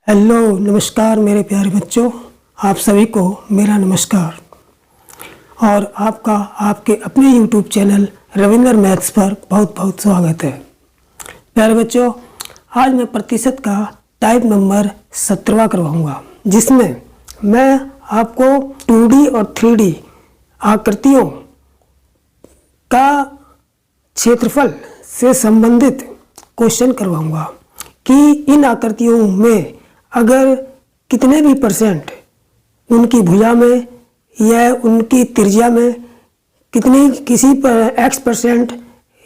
Hello नमस्कार मेरे प्यारे बच्चों, आप सभी को मेरा नमस्कार और आपका आपके अपने YouTube चैनल रविंद्र मैथ्स पर बहुत बहुत स्वागत है। प्यारे बच्चों, आज मैं प्रतिशत का टाइप नंबर 17वां करवाऊंगा, जिसमें मैं आपको 2D और 3D आकृतियों का क्षेत्रफल से संबंधित क्वेश्चन करवाऊंगा कि इन आकृतियों में अगर कितने भी परसेंट उनकी भुजा में या उनकी त्रिज्या में किसी पर x%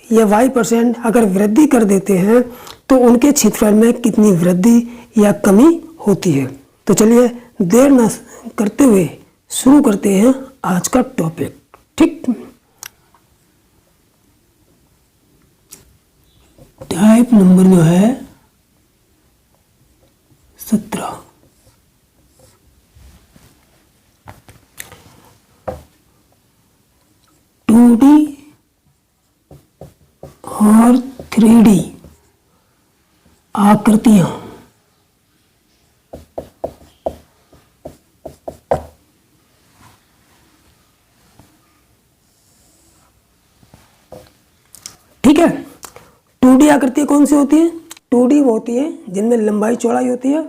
या y% अगर वृद्धि कर देते हैं तो उनके क्षेत्रफल में कितनी वृद्धि या कमी होती है। तो चलिए देर न करते हुए शुरू करते हैं आज का टॉपिक। ठीक, टाइप नंबर जो है 17। टू डी और 3D आकृतियां ठीक है। 2D आकृतियां कौन सी होती है? 2D वो होती है जिनमें लंबाई चौड़ाई होती है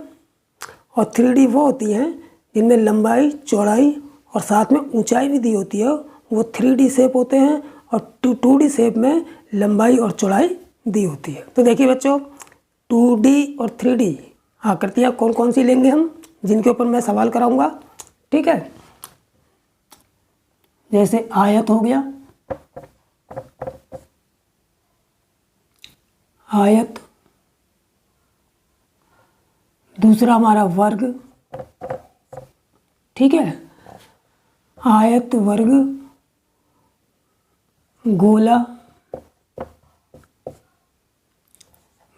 और 3D वो होती हैं जिनमें लंबाई चौड़ाई और साथ में ऊंचाई भी दी होती है। वो 3D शेप होते हैं और 2D शेप में लंबाई और चौड़ाई दी होती है। तो देखिए बच्चों, 2D और 3D आकृतियाँ कौन कौन सी लेंगे हम, जिनके ऊपर मैं सवाल कराऊंगा। ठीक है, जैसे आयत हो गया, आयत। दूसरा हमारा वर्ग, ठीक है, आयत, वर्ग, गोला,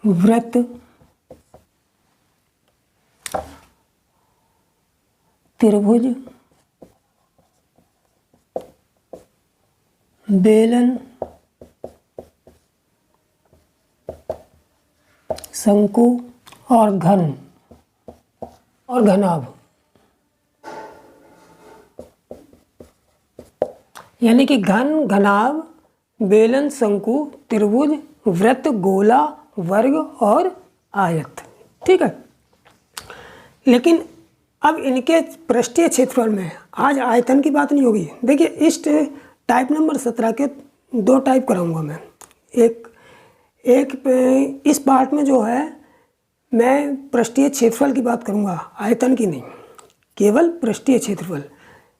वृत्त, त्रिभुज, बेलन, शंकु और घन और घनाभ। यानी कि घन, घनाभ, बेलन, शंकु, त्रिभुज, वृत्त, गोला, वर्ग और आयत। ठीक है, लेकिन अब इनके पृष्ठीय क्षेत्रफल में आज आयतन की बात नहीं होगी। देखिए, इस टाइप नंबर 17 के दो टाइप कराऊंगा मैं। एक इस पार्ट में जो है मैं पृष्ठीय क्षेत्रफल की बात करूंगा, आयतन की नहीं, केवल पृष्ठीय क्षेत्रफल।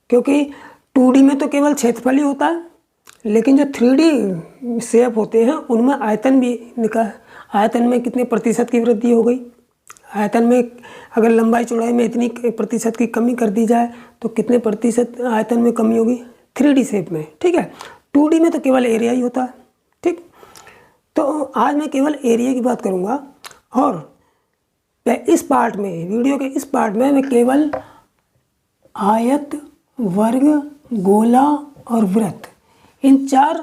क्योंकि 2D में तो केवल क्षेत्रफल ही होता है, लेकिन जो 3D शेप होते हैं उनमें आयतन भी निकाल, आयतन में कितने प्रतिशत की वृद्धि हो गई, आयतन में अगर लंबाई चौड़ाई में इतनी प्रतिशत की कमी कर दी जाए तो कितने प्रतिशत आयतन में कमी होगी 3D शेप में। ठीक है, 2D में तो केवल एरिया ही होता है। ठीक, तो आज मैं केवल एरिया की बात करूँगा और इस पार्ट में, वीडियो के इस पार्ट में मैं केवल आयत, वर्ग, गोला और वृत्त, इन 4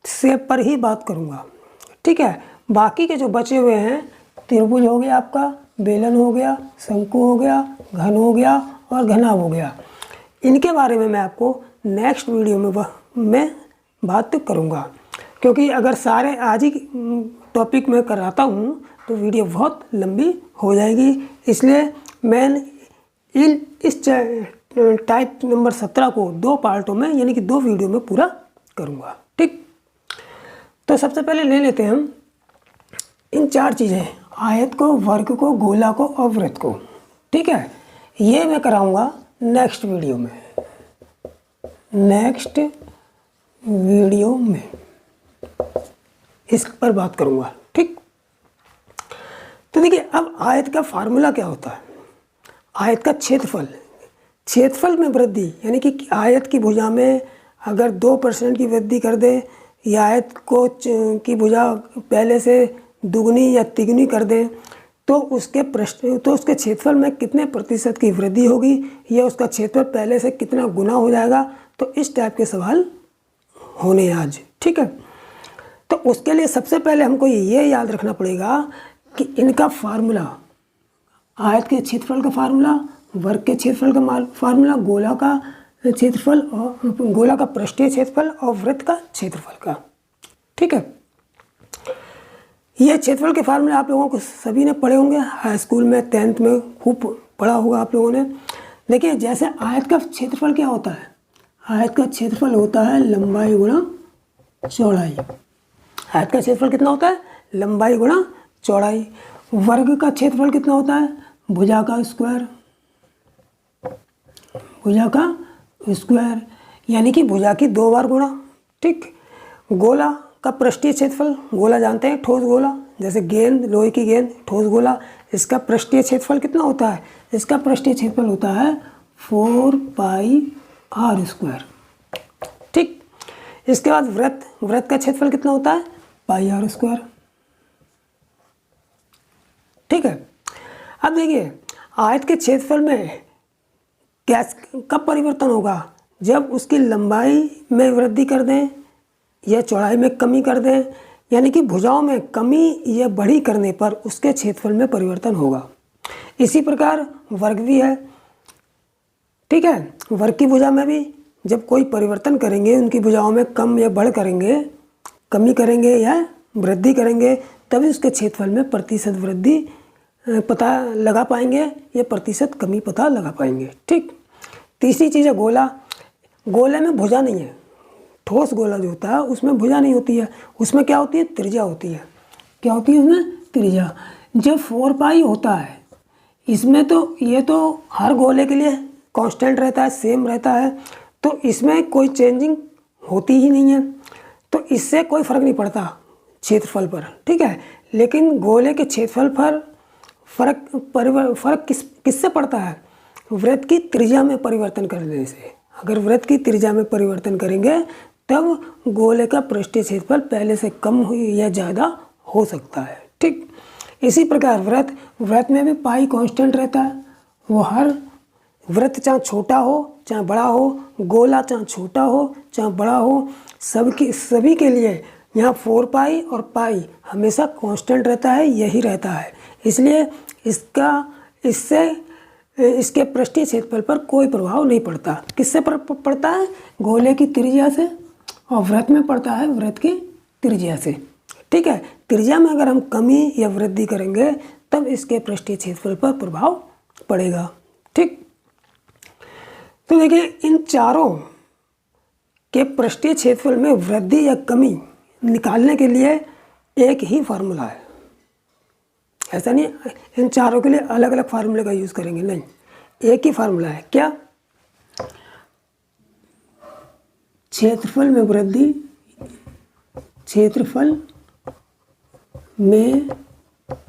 शेप पर ही बात करूँगा। ठीक है, बाकी के जो बचे हुए हैं, त्रिभुज हो गया आपका, बेलन हो गया, शंकु हो गया, घन हो गया और घनाभ हो गया, इनके बारे में मैं आपको नेक्स्ट वीडियो में मैं बात करूँगा। क्योंकि अगर सारे आज ही टॉपिक में कराता हूँ तो वीडियो बहुत लंबी हो जाएगी, इसलिए मैं इस टाइप नंबर 17 को 2 पार्टों में, यानी कि 2 वीडियो में पूरा करूँगा। ठीक, तो सबसे पहले ले लेते हैं हम इन 4 चीज़ें, आयत को, वर्ग को, गोला को और वृत्त को। ठीक है, ये मैं कराऊँगा नेक्स्ट वीडियो में, नेक्स्ट वीडियो में इस पर बात करूँगा। ठीक, तो देखिए, अब आयत का फार्मूला क्या होता है। आयत का क्षेत्रफल, क्षेत्रफल में वृद्धि, यानी कि आयत की भुजा में अगर 2% की वृद्धि कर दे या आयत को की भुजा पहले से दुगनी या तिगुनी कर दें तो उसके क्षेत्रफल में कितने प्रतिशत की वृद्धि होगी या उसका क्षेत्रफल पहले से कितना गुना हो जाएगा। तो इस टाइप के सवाल होने आज। ठीक है, तो उसके लिए सबसे पहले हमको ये याद रखना पड़ेगा कि इनका फार्मूला आयत के क्षेत्रफल का फार्मूला, वर्ग के क्षेत्रफल का फार्मूला, गोला का क्षेत्रफल और गोला का पृष्ठीय क्षेत्रफल और वृत्त का क्षेत्रफल का। ठीक है, ये क्षेत्रफल के फार्मूले आप लोगों को सभी ने पढ़े होंगे, हाई स्कूल में 10th में खूब पढ़ा होगा आप लोगों ने। देखिए जैसे आयत का क्षेत्रफल क्या होता है, आयत का क्षेत्रफल होता है लंबाई गुणा चौड़ाई। आयत का क्षेत्रफल कितना होता है, लंबाई गुणा चौड़ाई। वर्ग का क्षेत्रफल कितना होता है, भुजा का स्क्वायर, भुजा का स्क्वायर यानी कि भुजा की 2 बार गुणा। ठीक, गोला का पृष्ठीय क्षेत्रफल, गोला जानते हैं ठोस गोला, जैसे गेंद, लोहे की गेंद, ठोस गोला, इसका पृष्ठीय क्षेत्रफल कितना होता है, इसका पृष्ठीय क्षेत्रफल होता है 4 पाई r स्क्वायर। ठीक, इसके बाद वृत्त, वृत्त का क्षेत्रफल कितना होता है, पाई r स्क्वायर। ठीक है, अब देखिए आयत के क्षेत्रफल में कब परिवर्तन होगा, जब उसकी लंबाई में वृद्धि कर दें या चौड़ाई में कमी कर दें, यानी कि भुजाओं में कमी या बढ़ी करने पर उसके क्षेत्रफल में परिवर्तन होगा। इसी प्रकार वर्ग भी है। ठीक है, वर्ग की भुजा में भी जब कोई परिवर्तन करेंगे, उनकी भुजाओं में कम या बढ़ करेंगे, कमी करेंगे या वृद्धि करेंगे, तभी उसके क्षेत्रफल में प्रतिशत वृद्धि पता लगा पाएंगे या प्रतिशत कमी पता लगा पाएंगे। ठीक, तीसरी चीज़ है गोला। गोले में भुजा नहीं है, ठोस गोला जो होता है उसमें भुजा नहीं होती है, उसमें क्या होती है, त्रिज्या होती है। क्या होती है उसमें, त्रिज्या। जब 4 पाई होता है इसमें, तो ये तो हर गोले के लिए कांस्टेंट रहता है, सेम रहता है, तो इसमें कोई चेंजिंग होती ही नहीं है, तो इससे कोई फ़र्क नहीं पड़ता क्षेत्रफल पर। ठीक है, लेकिन गोले के क्षेत्रफल पर फ़र्क किससे पड़ता है, वृत्त की त्रिज्या में परिवर्तन करने से। अगर वृत्त की त्रिज्या में परिवर्तन करेंगे तब गोले का पृष्ठीय क्षेत्रफल पहले से कम या ज़्यादा हो सकता है। ठीक, इसी प्रकार वृत्त में भी पाई कांस्टेंट रहता है। वो हर वृत्त चाहे छोटा हो चाहे बड़ा हो, गोला चाहे छोटा हो चाहे बड़ा हो, सभी के लिए यहाँ 4 पाई और पाई हमेशा कांस्टेंट रहता है, यही रहता है। इसलिए इसके पृष्ठीय क्षेत्रफल पर कोई प्रभाव नहीं पड़ता। किससे पड़ता है, गोले की त्रिज्या से, और वृत्त में पड़ता है वृत्त की त्रिज्या से। ठीक है, त्रिज्या में अगर हम कमी या वृद्धि करेंगे तब इसके पृष्ठीय क्षेत्रफल पर प्रभाव पड़ेगा। ठीक, तो देखिए इन चारों के पृष्ठीय क्षेत्रफल में वृद्धि या कमी निकालने के लिए एक ही फार्मूला है। ऐसा नहीं इन चारों के लिए अलग अलग फार्मूले का यूज़ करेंगे, नहीं, एक ही फार्मूला है। क्या, क्षेत्रफल में वृद्धि, क्षेत्रफल में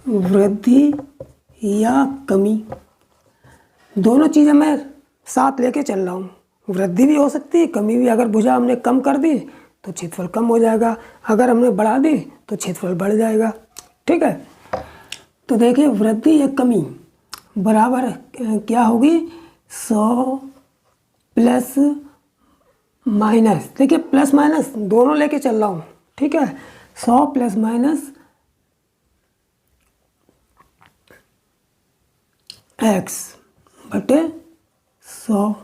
वृद्धि या कमी, दोनों चीज़ें मैं साथ लेके चल रहा हूँ। वृद्धि भी हो सकती है, कमी भी। अगर भुजा हमने कम कर दी तो क्षेत्रफल कम हो जाएगा, अगर हमने बढ़ा दी तो क्षेत्रफल बढ़ जाएगा। ठीक है, तो देखिए वृद्धि या कमी बराबर क्या होगी, 100 प्लस माइनस, देखिए प्लस माइनस दोनों लेके चल रहा हूँ। ठीक है, 100 प्लस माइनस x बटे 100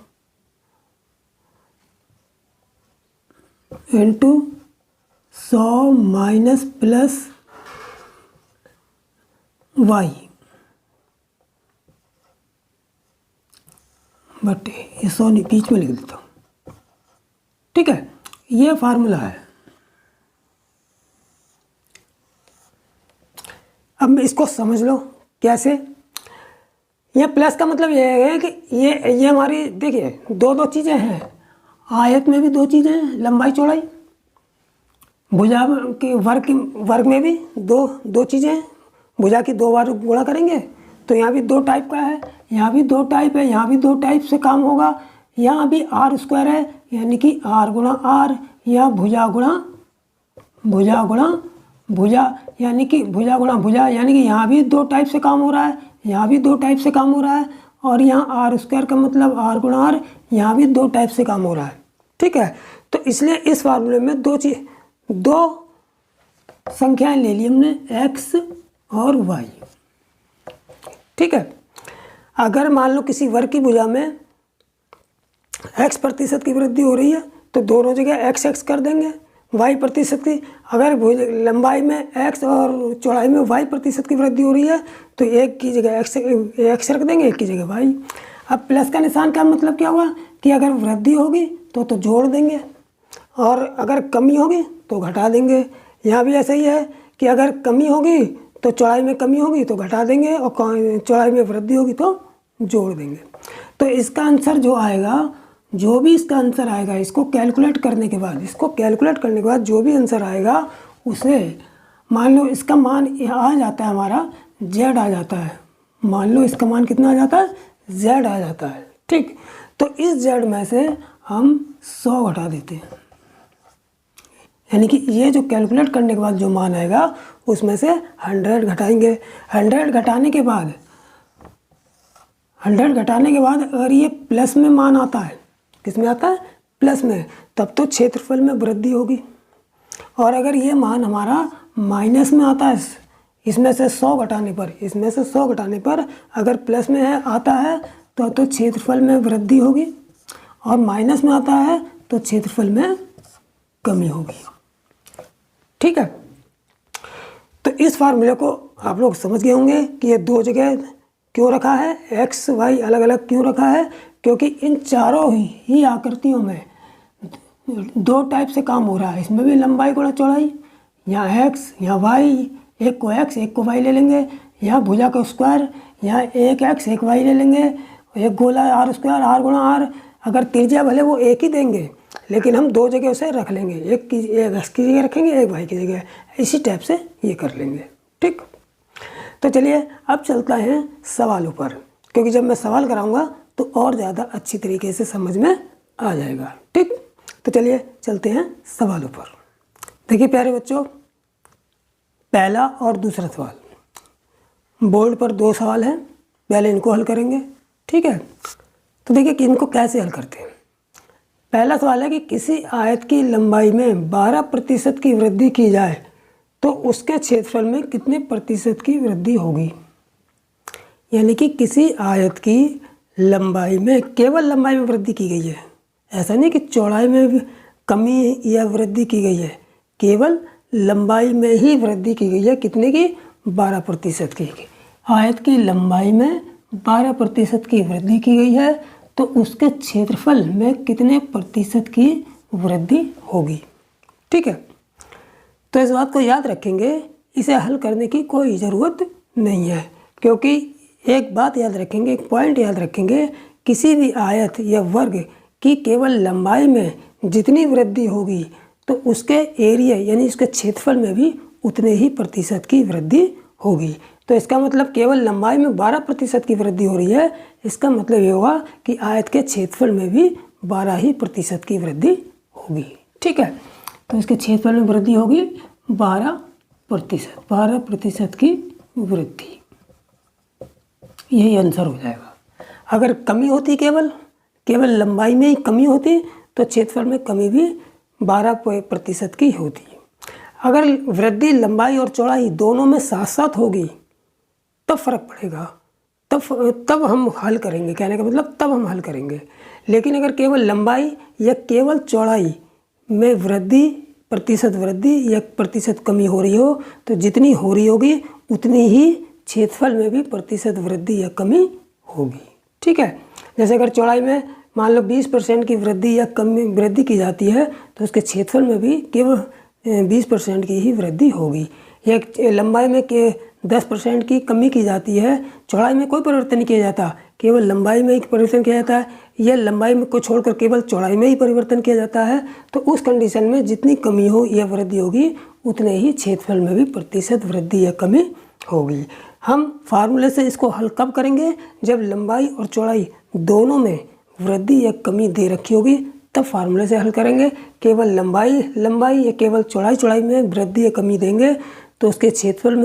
इंटू 100 माइनस प्लस y बटे ये 100 बीच में लिख देता हूँ। ठीक है, ये फार्मूला है। अब इसको समझ लो कैसे। ये प्लस का मतलब ये है कि ये हमारी, देखिए दो चीज़ें हैं, आयत में भी 2 चीज़ें हैं, लंबाई चौड़ाई। भुजा के वर्ग में भी दो चीज़ें हैं, भुजा की 2 बार गुणा करेंगे तो यहाँ भी 2 टाइप का है, यहाँ भी 2 टाइप है, यहाँ भी 2 टाइप से काम होगा। यहाँ भी r स्क्वायर है, यानी कि r गुणा r, या भुजा गुणा भुजा यानी कि भुजा गुणा भुजा, यानी कि यहाँ भी 2 टाइप से काम हो रहा है, यहाँ भी 2 टाइप से काम हो रहा है, और यहाँ r स्क्वायर का मतलब r गुणा r, यहाँ भी 2 टाइप से काम हो रहा है। ठीक है, तो इसलिए इस फार्मूले में 2 संख्याएं ले ली हमने, x और y। ठीक है, अगर मान लो किसी वर्ग की भुजा में x% की वृद्धि हो रही है तो दोनों जगह x कर देंगे, y% की। अगर लंबाई में x और चौड़ाई में y% की वृद्धि हो रही है तो एक की जगह x रख देंगे, एक की जगह y। अब प्लस का निशान का मतलब क्या हुआ कि अगर वृद्धि होगी तो जोड़ देंगे और अगर कमी होगी तो घटा देंगे। यहाँ भी ऐसा ही है कि अगर कमी होगी तो चौड़ाई में कमी होगी तो घटा देंगे और चौड़ाई में वृद्धि होगी तो जोड़ देंगे। तो इसका आंसर जो आएगा, जो भी इसका आंसर आएगा, इसको कैलकुलेट करने के बाद जो भी आंसर आएगा उसे, मान लो इसका मान आ जाता है हमारा z आ जाता है, मान लो इसका मान कितना आ जाता है, z आ जाता है, ठीक। तो इस z में से हम 100 घटा देते हैं, यानी कि ये जो कैलकुलेट करने के बाद जो मान आएगा उसमें से 100 घटाएंगे। 100 घटाने के बाद अगर ये प्लस में मान आता है, किस में आता है, प्लस में, तब तो क्षेत्रफल में वृद्धि होगी। और अगर ये मान हमारा माइनस में आता है, इसमें से 100 घटाने पर अगर प्लस में आता है तो क्षेत्रफल में वृद्धि होगी, और माइनस में आता है तो क्षेत्रफल में कमी होगी, ठीक है। तो इस फार्मूले को आप लोग समझ गए होंगे कि ये दो जगह क्यों रखा है, x y अलग अलग क्यों रखा है, क्योंकि इन चारों ही आकृतियों में दो टाइप से काम हो रहा है। इसमें भी लंबाई गुणा चौड़ाई, यहाँ x यहाँ y, एक को x एक को y ले लेंगे, यहाँ भुजा का स्क्वायर, यहाँ एक x एक y ले लेंगे, एक गोला r स्क्वायर r गुणा r। अगर त्रिज्या भले वो एक ही देंगे लेकिन हम दो जगह उसे रख लेंगे, एक x की जगह रखेंगे, एक y की जगह, इसी टाइप से ये कर लेंगे, ठीक। तो चलिए अब चलता है सवालों पर, क्योंकि जब मैं सवाल कराऊंगा तो और ज़्यादा अच्छी तरीके से समझ में आ जाएगा, ठीक। तो चलिए चलते हैं सवालों पर। देखिए प्यारे बच्चों, पहला और दूसरा सवाल बोर्ड पर दो सवाल हैं, पहले इनको हल करेंगे, ठीक है। तो देखिए कि इनको कैसे हल करते हैं। पहला सवाल है कि किसी आयत की लंबाई में 12% की वृद्धि की जाए तो उसके क्षेत्रफल में कितने प्रतिशत की वृद्धि होगी। यानी कि किसी आयत की लंबाई में, केवल लंबाई में वृद्धि की गई है, ऐसा नहीं कि चौड़ाई में भी कमी या वृद्धि की गई है, केवल लंबाई में ही वृद्धि की गई है, कितने की, 12% की। आयत की लंबाई में 12% की वृद्धि की गई है तो उसके क्षेत्रफल में कितने प्रतिशत की वृद्धि होगी, ठीक है। तो इस बात को याद रखेंगे, इसे हल करने की कोई ज़रूरत नहीं है, क्योंकि एक बात याद रखेंगे, एक पॉइंट याद रखेंगे, किसी भी आयत या वर्ग की केवल लंबाई में जितनी वृद्धि होगी तो उसके एरिया यानी उसके क्षेत्रफल में भी उतने ही प्रतिशत की वृद्धि होगी। तो इसका मतलब केवल लंबाई में 12% की वृद्धि हो रही है, इसका मतलब ये होगा कि आयत के क्षेत्रफल में भी 12% की वृद्धि होगी, ठीक है। तो इसके क्षेत्रफल में वृद्धि होगी 12% की वृद्धि, यही आंसर हो जाएगा। अगर कमी होती केवल लंबाई में ही कमी होती तो क्षेत्रफल में कमी भी 12% की होती। अगर वृद्धि लंबाई और चौड़ाई दोनों में साथ साथ होगी तब फर्क पड़ेगा, तब हम हल करेंगे, कहने का मतलब तब हम हल करेंगे। लेकिन अगर केवल लंबाई या केवल चौड़ाई में प्रतिशत वृद्धि या प्रतिशत कमी हो रही हो तो जितनी हो रही होगी उतनी ही क्षेत्रफल में भी प्रतिशत वृद्धि या कमी होगी, ठीक है। जैसे अगर चौड़ाई में मान लो 20% की वृद्धि या कमी वृद्धि की जाती है तो उसके क्षेत्रफल में भी केवल 20% की ही वृद्धि होगी। या लंबाई में 10% की कमी की जाती है, चौड़ाई में कोई परिवर्तन नहीं किया जाता, केवल लंबाई में ही परिवर्तन किया जाता है, या लंबाई में को छोड़कर केवल चौड़ाई में ही परिवर्तन किया जाता है, तो उस कंडीशन में जितनी कमी हो या वृद्धि होगी उतने ही क्षेत्रफल में भी प्रतिशत वृद्धि या कमी होगी। हम फार्मूले से इसको हल कब करेंगे, जब लंबाई और चौड़ाई दोनों में वृद्धि या कमी दे रखी होगी, तब फार्मूले से हल करेंगे। केवल लंबाई या केवल चौड़ाई में वृद्धि या कमी देंगे तो उसके क्षेत्रफल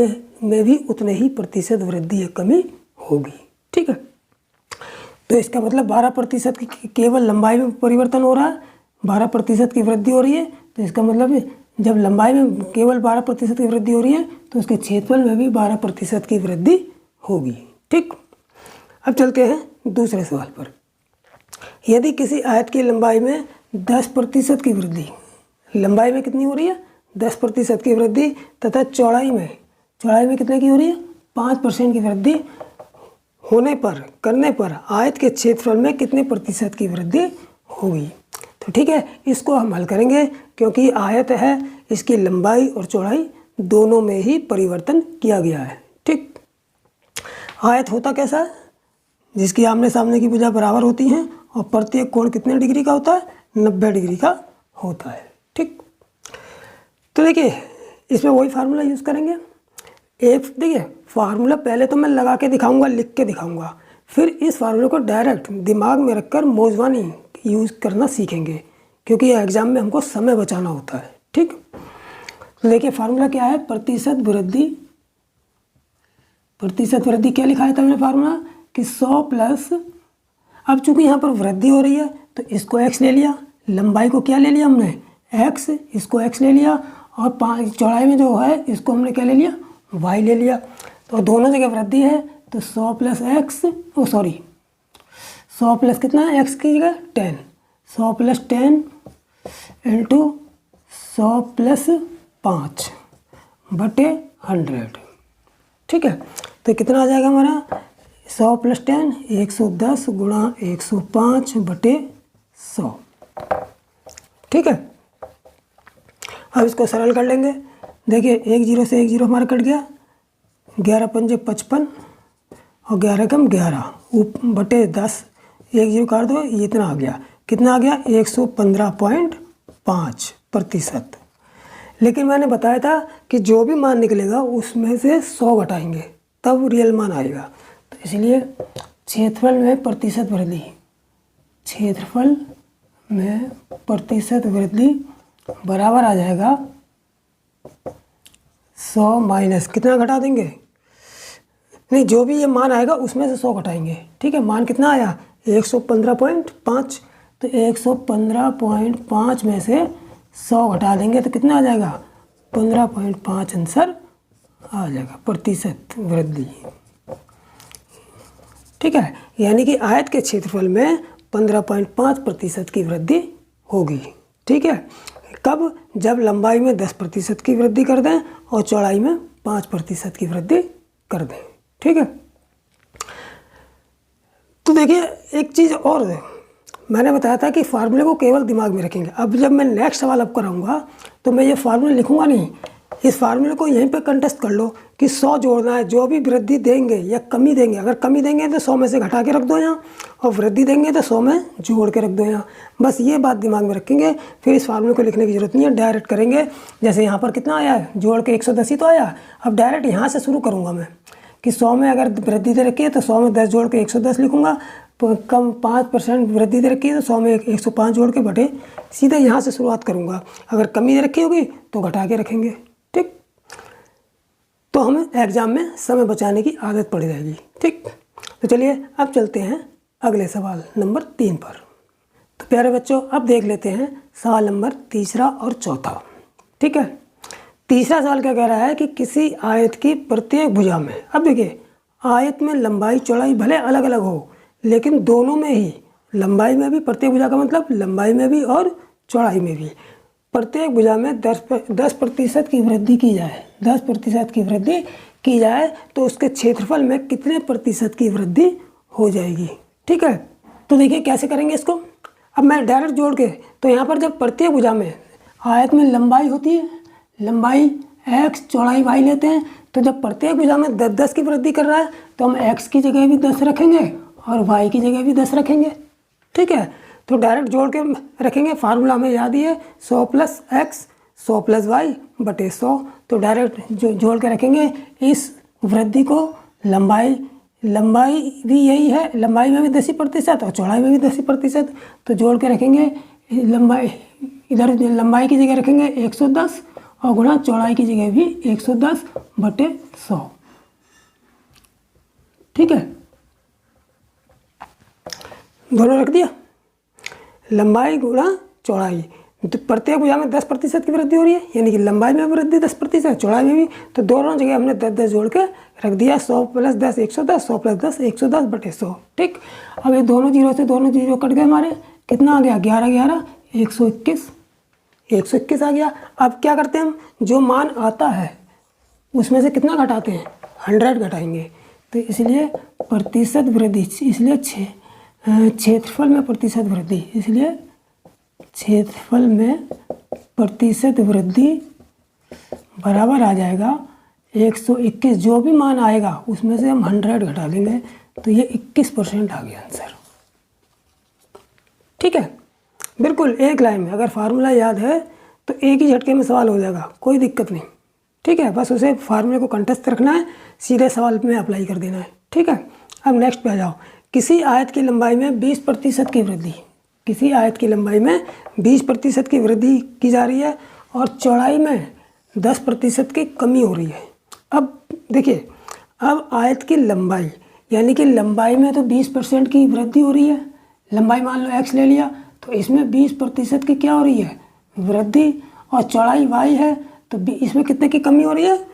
में भी उतने ही प्रतिशत वृद्धि या कमी होगी, ठीक है। तो इसका मतलब 12% की केवल लंबाई में परिवर्तन हो रहा है, 12% की वृद्धि हो रही है, तो इसका मतलब जब लंबाई में केवल 12% की वृद्धि हो रही है तो उसके क्षेत्रफल में भी 12% की वृद्धि होगी, ठीक। अब चलते हैं दूसरे सवाल पर। यदि किसी आयत की लंबाई में 10% की वृद्धि, लंबाई में कितनी हो रही है 10% की वृद्धि, तथा चौड़ाई में कितने की हो रही है 5% की वृद्धि करने पर आयत के क्षेत्रफल में कितने प्रतिशत की वृद्धि होगी। तो ठीक है, इसको हम हल करेंगे क्योंकि आयत है, इसकी लंबाई और चौड़ाई दोनों में ही परिवर्तन किया गया है। ठीक, आयत होता कैसा है, जिसकी आमने सामने की भुजा बराबर होती हैं और प्रत्येक कोण कितने डिग्री का होता है 90 डिग्री का होता है। ठीक, तो देखिए इसमें वही फार्मूला यूज़ करेंगे। देखिए फार्मूला पहले तो मैं लगा के दिखाऊंगा, लिख के दिखाऊंगा, फिर इस फार्मूले को डायरेक्ट दिमाग में रखकर मौजवानी यूज़ करना सीखेंगे, क्योंकि एग्जाम में हमको समय बचाना होता है। ठीक, तो देखिए फार्मूला क्या है, प्रतिशत वृद्धि क्या लिखा था मैंने फार्मूला कि 100 प्लस, अब चूंकि यहाँ पर वृद्धि हो रही है तो इसको x ले लिया, लंबाई को क्या ले लिया हमने x, इसको x ले लिया, और चौड़ाई में जो है इसको हमने क्या ले लिया y ले लिया। तो दोनों जगह वृद्धि है तो 100 प्लस x, 100 प्लस कितना है x की जगह 10, 100 प्लस 10 इंटू 100 प्लस 5 बटे 100। ठीक है, तो कितना आ जाएगा हमारा 100 प्लस 10 110 गुणा 105 बटे 100। ठीक है, अब इसको सरल कर लेंगे। देखिए एक जीरो से एक जीरो हमारा कट गया, 11 पंजे 55 और 11 कम 11 बटे 10, एक जीरो काट दो, ये इतना आ गया, कितना आ गया 115.5%। लेकिन मैंने बताया था कि जो भी मान निकलेगा उसमें से 100 घटाएंगे तब रियल मान आएगा। तो इसलिए क्षेत्रफल में प्रतिशत वृद्धि बराबर आ जाएगा 100 माइनस कितना घटा देंगे, नहीं जो भी ये मान आएगा उसमें से 100 घटाएंगे। ठीक है, मान कितना आया 115.5, तो 115.5 में से 100 घटा देंगे तो कितना आ जाएगा 15.5 आंसर आ जाएगा प्रतिशत वृद्धि। ठीक है, यानी कि आयत के क्षेत्रफल में 15.5% की वृद्धि होगी। ठीक है, कब, जब लंबाई में 10% की वृद्धि कर दें और चौड़ाई में 5% की वृद्धि कर दें। ठीक है, तो देखिए एक चीज़ और मैंने बताया था कि फार्मूले को केवल दिमाग में रखेंगे। अब जब मैं नेक्स्ट सवाल अब कराऊंगा तो मैं ये फार्मूला लिखूंगा नहीं, इस फार्मूले को यहीं पे कंटेस्ट कर लो कि 100 जोड़ना है, जो भी वृद्धि देंगे या कमी देंगे, अगर कमी देंगे तो 100 में से घटा के रख दो यहाँ, और वृद्धि देंगे तो 100 में जोड़ के रख दो यहाँ। बस ये बात दिमाग में रखेंगे, फिर इस फार्मूले को लिखने की जरूरत नहीं है, डायरेक्ट करेंगे। जैसे यहाँ पर कितना आया है, जोड़ के 110 ही तो आया, अब डायरेक्ट यहाँ से शुरू करूँगा मैं कि 100 में अगर वृद्धि दे रखी है तो 100 में 10 जोड़ के 110 लिखूँगा, कम 5% वृद्धि दे रखी है तो 100 में 105 जोड़ के बटे, सीधे यहाँ से शुरुआत करूँगा। अगर कमी दे रखी होगी तो घटा के रखेंगे। ठीक, तो हमें एग्जाम में समय बचाने की आदत पड़ जाएगी। ठीक, तो चलिए अब चलते हैं अगले सवाल नंबर 3 पर। तो प्यारे बच्चों अब देख लेते हैं सवाल नंबर 3 और 4। ठीक है, तीसरा सवाल क्या कह रहा है कि किसी आयत की प्रत्येक भुजा में, अब देखिए आयत में लंबाई चौड़ाई भले अलग अलग हो लेकिन दोनों में ही, लंबाई में भी, प्रत्येक भुजा का मतलब लंबाई में भी और चौड़ाई में भी, प्रत्येक भुजा में 10% की वृद्धि की जाए, 10% की वृद्धि की जाए तो उसके क्षेत्रफल में कितने प्रतिशत की वृद्धि हो जाएगी। ठीक है, तो देखिए कैसे करेंगे इसको। अब मैं डायरेक्ट जोड़ के, तो यहाँ पर जब प्रत्येक भुजा में आयत में लंबाई होती है, लंबाई x चौड़ाई y लेते हैं, तो जब प्रत्येक भुजा में 10 की वृद्धि कर रहा है तो हम x की जगह भी 10 रखेंगे और y की जगह भी 10 रखेंगे। ठीक है, तो डायरेक्ट जोड़ के रखेंगे, फार्मूला हमें याद ही है 100 प्लस x 100 प्लस y बटे 100, तो डायरेक्ट जो जोड़ के रखेंगे इस वृद्धि को। लंबाई भी यही है, लंबाई में भी 10% और चौड़ाई में भी 10%, तो जोड़ के रखेंगे लंबाई, इधर लंबाई की जगह रखेंगे 110 और गुणा चौड़ाई की जगह भी 110 बटे 100। ठीक है, दोनों रख दिया, लंबाई गुणा चौड़ाई, तो प्रत्येक भुजा में 10% की वृद्धि हो रही है, यानी कि लंबाई में वृद्धि 10%, चौड़ाई में भी। तो दोनों जगह हमने 10-10 जोड़ के रख दिया। 100 + 10 110, 100 + 10 110/100। ठीक, अब ये दोनों जीरो से दोनों जीरो कट गए हमारे, कितना आ गया 11 11 121, 121 आ गया। अब क्या करते हैं हम, जो मान आता है उसमें से कितना घटाते हैं, 100 घटाएंगे। तो इसलिए प्रतिशत वृद्धि, इसलिए क्षेत्रफल में प्रतिशत वृद्धि, इसलिए क्षेत्रफल में प्रतिशत वृद्धि बराबर आ जाएगा 121। जो भी मान आएगा उसमें से हम 100 घटा देंगे, तो ये 21% आ गया आंसर। ठीक है, बिल्कुल एक लाइन में। अगर फार्मूला याद है तो एक ही झटके में सवाल हो जाएगा, कोई दिक्कत नहीं। ठीक है, बस उसे फार्मूले को कंठस्थ रखना है, सीधे सवाल में अप्लाई कर देना है। ठीक है, अब नेक्स्ट पे आ जाओ। किसी आयत की लंबाई में 20% की वृद्धि, किसी आयत की लंबाई में 20% की वृद्धि की जा रही है और चौड़ाई में 10% की कमी हो रही है। अब देखिए, अब आयत की लंबाई, यानी कि लंबाई में तो 20% की वृद्धि हो रही है। लंबाई मान लो x ले लिया, तो इसमें 20% की क्या हो रही है, वृद्धि। और चौड़ाई y है, तो इसमें कितने की कमी हो रही है,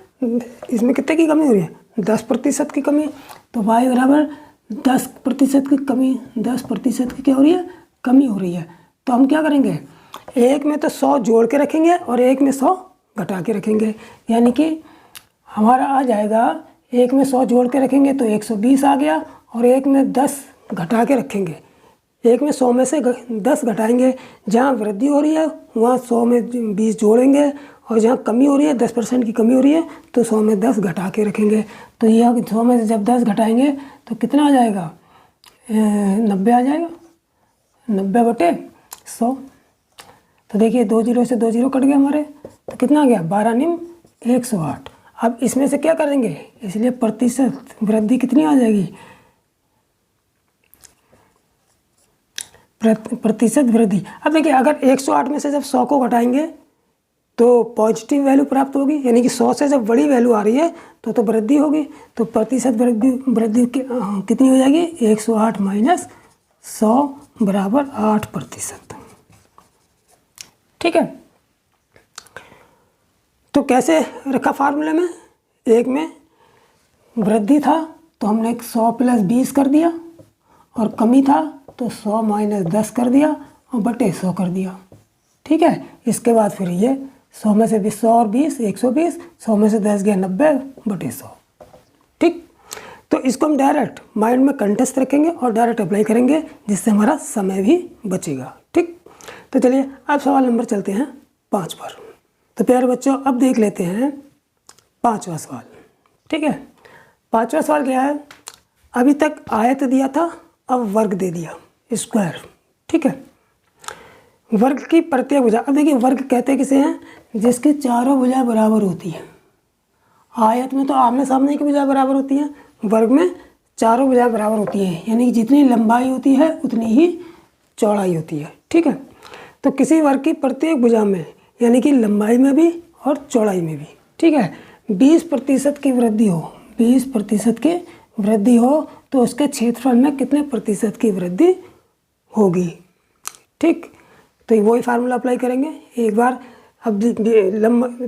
इसमें कितने की कमी हो रही है, 10% की कमी। तो y बराबर 10% की कमी, 10% की क्या हो रही है, कमी हो रही है। तो हम क्या करेंगे, एक में तो 100 जोड़ के रखेंगे और एक में 100 घटा के रखेंगे। यानी कि हमारा आ जाएगा, एक में 100 जोड़ के रखेंगे तो 120 आ गया, और एक में 10 घटा के रखेंगे, एक में 100 में से 10 घटाएंगे। जहाँ वृद्धि हो रही है वहाँ 100 में 20 जोड़ेंगे, और जहाँ कमी हो रही है 10% की कमी हो रही है तो 100 में 10 घटा के रखेंगे। तो यह 100 में से जब 10 घटाएंगे तो कितना आ जाएगा, 90 आ जाएगा, 90/100। तो देखिए 2 जीरो से 2 जीरो कट गए हमारे, तो कितना आ गया, 12 निम 108। अब इसमें से क्या करेंगे, इसलिए प्रतिशत वृद्धि कितनी आ जाएगी, प्रतिशत वृद्धि। अब देखिए, अगर 108 में से जब 100 को घटाएंगे तो पॉजिटिव वैल्यू प्राप्त होगी, यानी कि 100 से जब बड़ी वैल्यू आ रही है तो वृद्धि होगी। तो प्रतिशत वृद्धि कितनी हो जाएगी, 108 - 100 बराबर 8%। ठीक है, तो कैसे रखा फार्मूले में, एक में वृद्धि था तो हमने 100 + 20 कर दिया, और कमी था तो 100 - 10 कर दिया और बटे 100 कर दिया। ठीक है, इसके बाद फिर ये 100 में से 100 और 20 120, 100 में से 10 गया 90/100। ठीक, तो इसको हम डायरेक्ट माइंड में कंठस्थ रखेंगे और डायरेक्ट अप्लाई करेंगे, जिससे हमारा समय भी बचेगा। ठीक, तो चलिए अब सवाल नंबर चलते हैं 5 पर। तो प्यारे बच्चों, अब देख लेते हैं 5वां सवाल। ठीक है, 5वां सवाल क्या है, अभी तक आयत दिया था, अब वर्ग दे दिया, स्क्वायर। ठीक है, वर्ग की प्रत्येक भुजा, अब देखिए वर्ग कहते किसे हैं, जिसकी चारों भुजाएं बराबर होती हैं। आयत में तो आमने सामने की भुजाएं बराबर होती हैं, वर्ग में चारों भुजाएं बराबर होती हैं, यानी कि जितनी लंबाई होती है उतनी ही चौड़ाई होती है। ठीक है, तो किसी वर्ग की प्रत्येक भुजा में, यानी कि लंबाई में भी और चौड़ाई में भी, ठीक है, 20% की वृद्धि हो, 20% की वृद्धि हो, तो उसके क्षेत्रफल में कितने प्रतिशत की वृद्धि होगी। ठीक, तो वही फार्मूला अप्लाई करेंगे एक बार। अब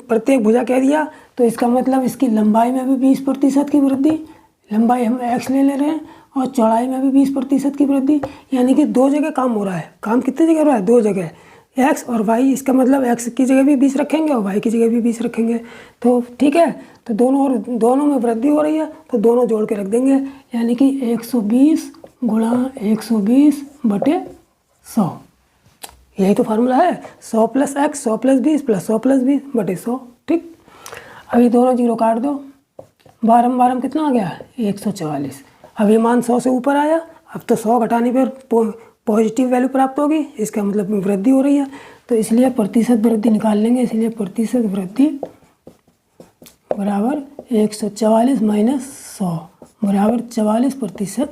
प्रत्येक भुजा कह दिया तो इसका मतलब इसकी लंबाई में भी 20% की वृद्धि, लंबाई हम x ले रहे हैं, और चौड़ाई में भी 20% की वृद्धि, यानी कि 2 जगह काम हो रहा है। काम कितनी जगह हो रहा है, 2 जगह, x और y। इसका मतलब x की जगह भी 20 रखेंगे और y की जगह भी 20 रखेंगे। तो ठीक है, तो दोनों में वृद्धि हो रही है तो दोनों जोड़ के रख देंगे, यानी कि 120 × 120/100। यही तो फार्मूला है, 100 + x 100 + 20 + 100 + 20/100। ठीक, अभी दोनों जीरो काट दो, 12 कितना आ गया, 144। अब ये मान 100 से ऊपर आया, अब तो 100 घटाने पर पॉजिटिव वैल्यू प्राप्त होगी, इसका मतलब वृद्धि हो रही है। तो इसलिए प्रतिशत वृद्धि निकाल लेंगे, इसलिए प्रतिशत वृद्धि बराबर 144 - 100 बराबर 44%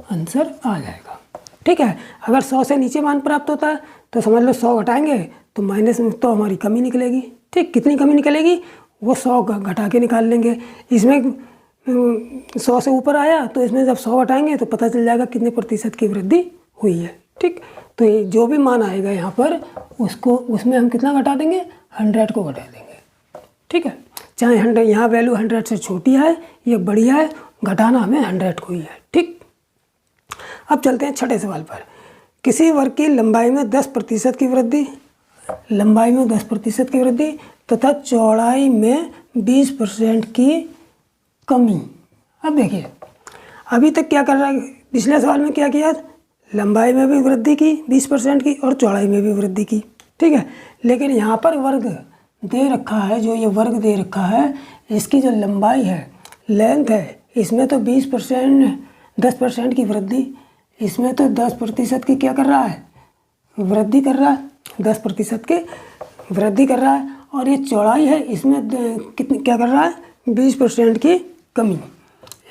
आंसर आ जाएगा। ठीक है, अगर 100 से नीचे मान प्राप्त होता है तो समझ लो 100 घटाएंगे तो माइनस में तो हमारी कमी निकलेगी। ठीक, कितनी कमी निकलेगी, वो 100 घटा के निकाल लेंगे। इसमें 100 से ऊपर आया तो इसमें जब 100 घटाएंगे तो पता चल जाएगा कितने प्रतिशत की वृद्धि हुई है। ठीक। तो ये जो भी मान आएगा यहाँ पर उसको उसमें हम कितना घटा देंगे, 100 को घटा देंगे, ठीक है। चाहे 100 यहाँ वैल्यू 100 से छोटी है या बड़ी है, घटाना हमें 100 को ही है, ठीक। अब चलते हैं छठे सवाल पर। किसी वर्ग की लंबाई में 10% की वृद्धि, लंबाई में 10% की वृद्धि तथा चौड़ाई में 20% की कमी। अब देखिए अभी तक क्या कर रहा है, पिछले सवाल में क्या किया, लंबाई में भी वृद्धि की 20% की और चौड़ाई में भी वृद्धि की, ठीक है। लेकिन यहाँ पर वर्ग दे रखा है, जो ये वर्ग दे रखा है, इसकी जो लंबाई है, लेंथ है, इसमें तो 20% 10% की वृद्धि, इसमें तो 10% की क्या कर रहा है, वृद्धि कर रहा है, 10% की वृद्धि कर रहा है। और ये चौड़ाई है, इसमें कितनी क्या कर रहा है, 20% की कमी,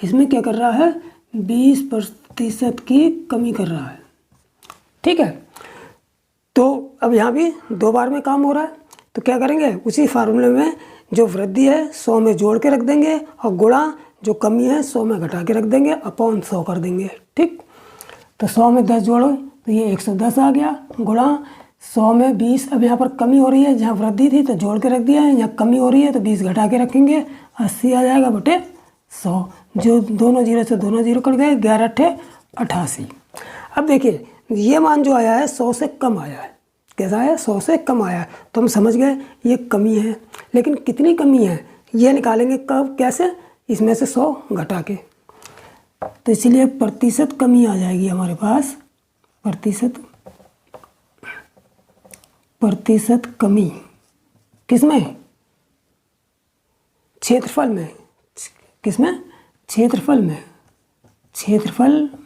इसमें क्या कर रहा है, 20% की कमी कर रहा है, ठीक है। तो अब यहाँ भी 2 बार में काम हो रहा है, तो क्या करेंगे, उसी फार्मूले में जो वृद्धि है 100 में जोड़ के रख देंगे और गुणा जो कमी है 100 में घटा के रख देंगे, अपॉन 100 कर देंगे, ठीक। तो 100 में 10 जोड़ो तो ये 110 आ गया, गुणा 100 में 20, अब यहाँ पर कमी हो रही है, जहाँ वृद्धि थी तो जोड़ के रख दिया है, यहाँ कमी हो रही है तो 20 घटा के रखेंगे, 80 आ जाएगा बटे 100, जो दोनों जीरो से दोनों जीरो कट गए, 11 × 88। अब देखिए ये मान जो आया है 100 से कम आया है, कैसा है, 100 से कम आया है, तो हम समझ गए ये कमी है। लेकिन कितनी कमी है ये निकालेंगे कब, कैसे, इसमें से 100 घटा के, तो इसलिए प्रतिशत कमी आ जाएगी हमारे पास, प्रतिशत कमी किसमें, क्षेत्रफल में, किसमें, क्षेत्रफल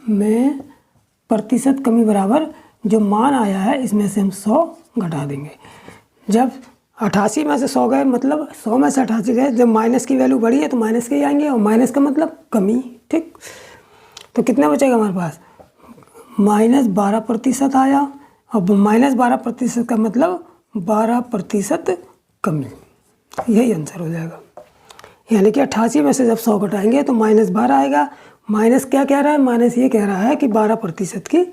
में प्रतिशत कमी बराबर जो मान आया है इसमें से हम 100 घटा देंगे। जब 88 में से 100 गए, मतलब 100 में से 88 गए, जब माइनस की वैल्यू बढ़ी है तो माइनस के ही आएंगे, और माइनस का मतलब कमी, ठीक। तो कितना बचेगा हमारे पास, -12% आया, अब -12% का मतलब 12% कमी, यही आंसर हो जाएगा। यानी कि 88 में से जब 100 घटाएंगे तो -12 आएगा, माइनस क्या कह रहा है, माइनस ये कह रहा है कि 12% की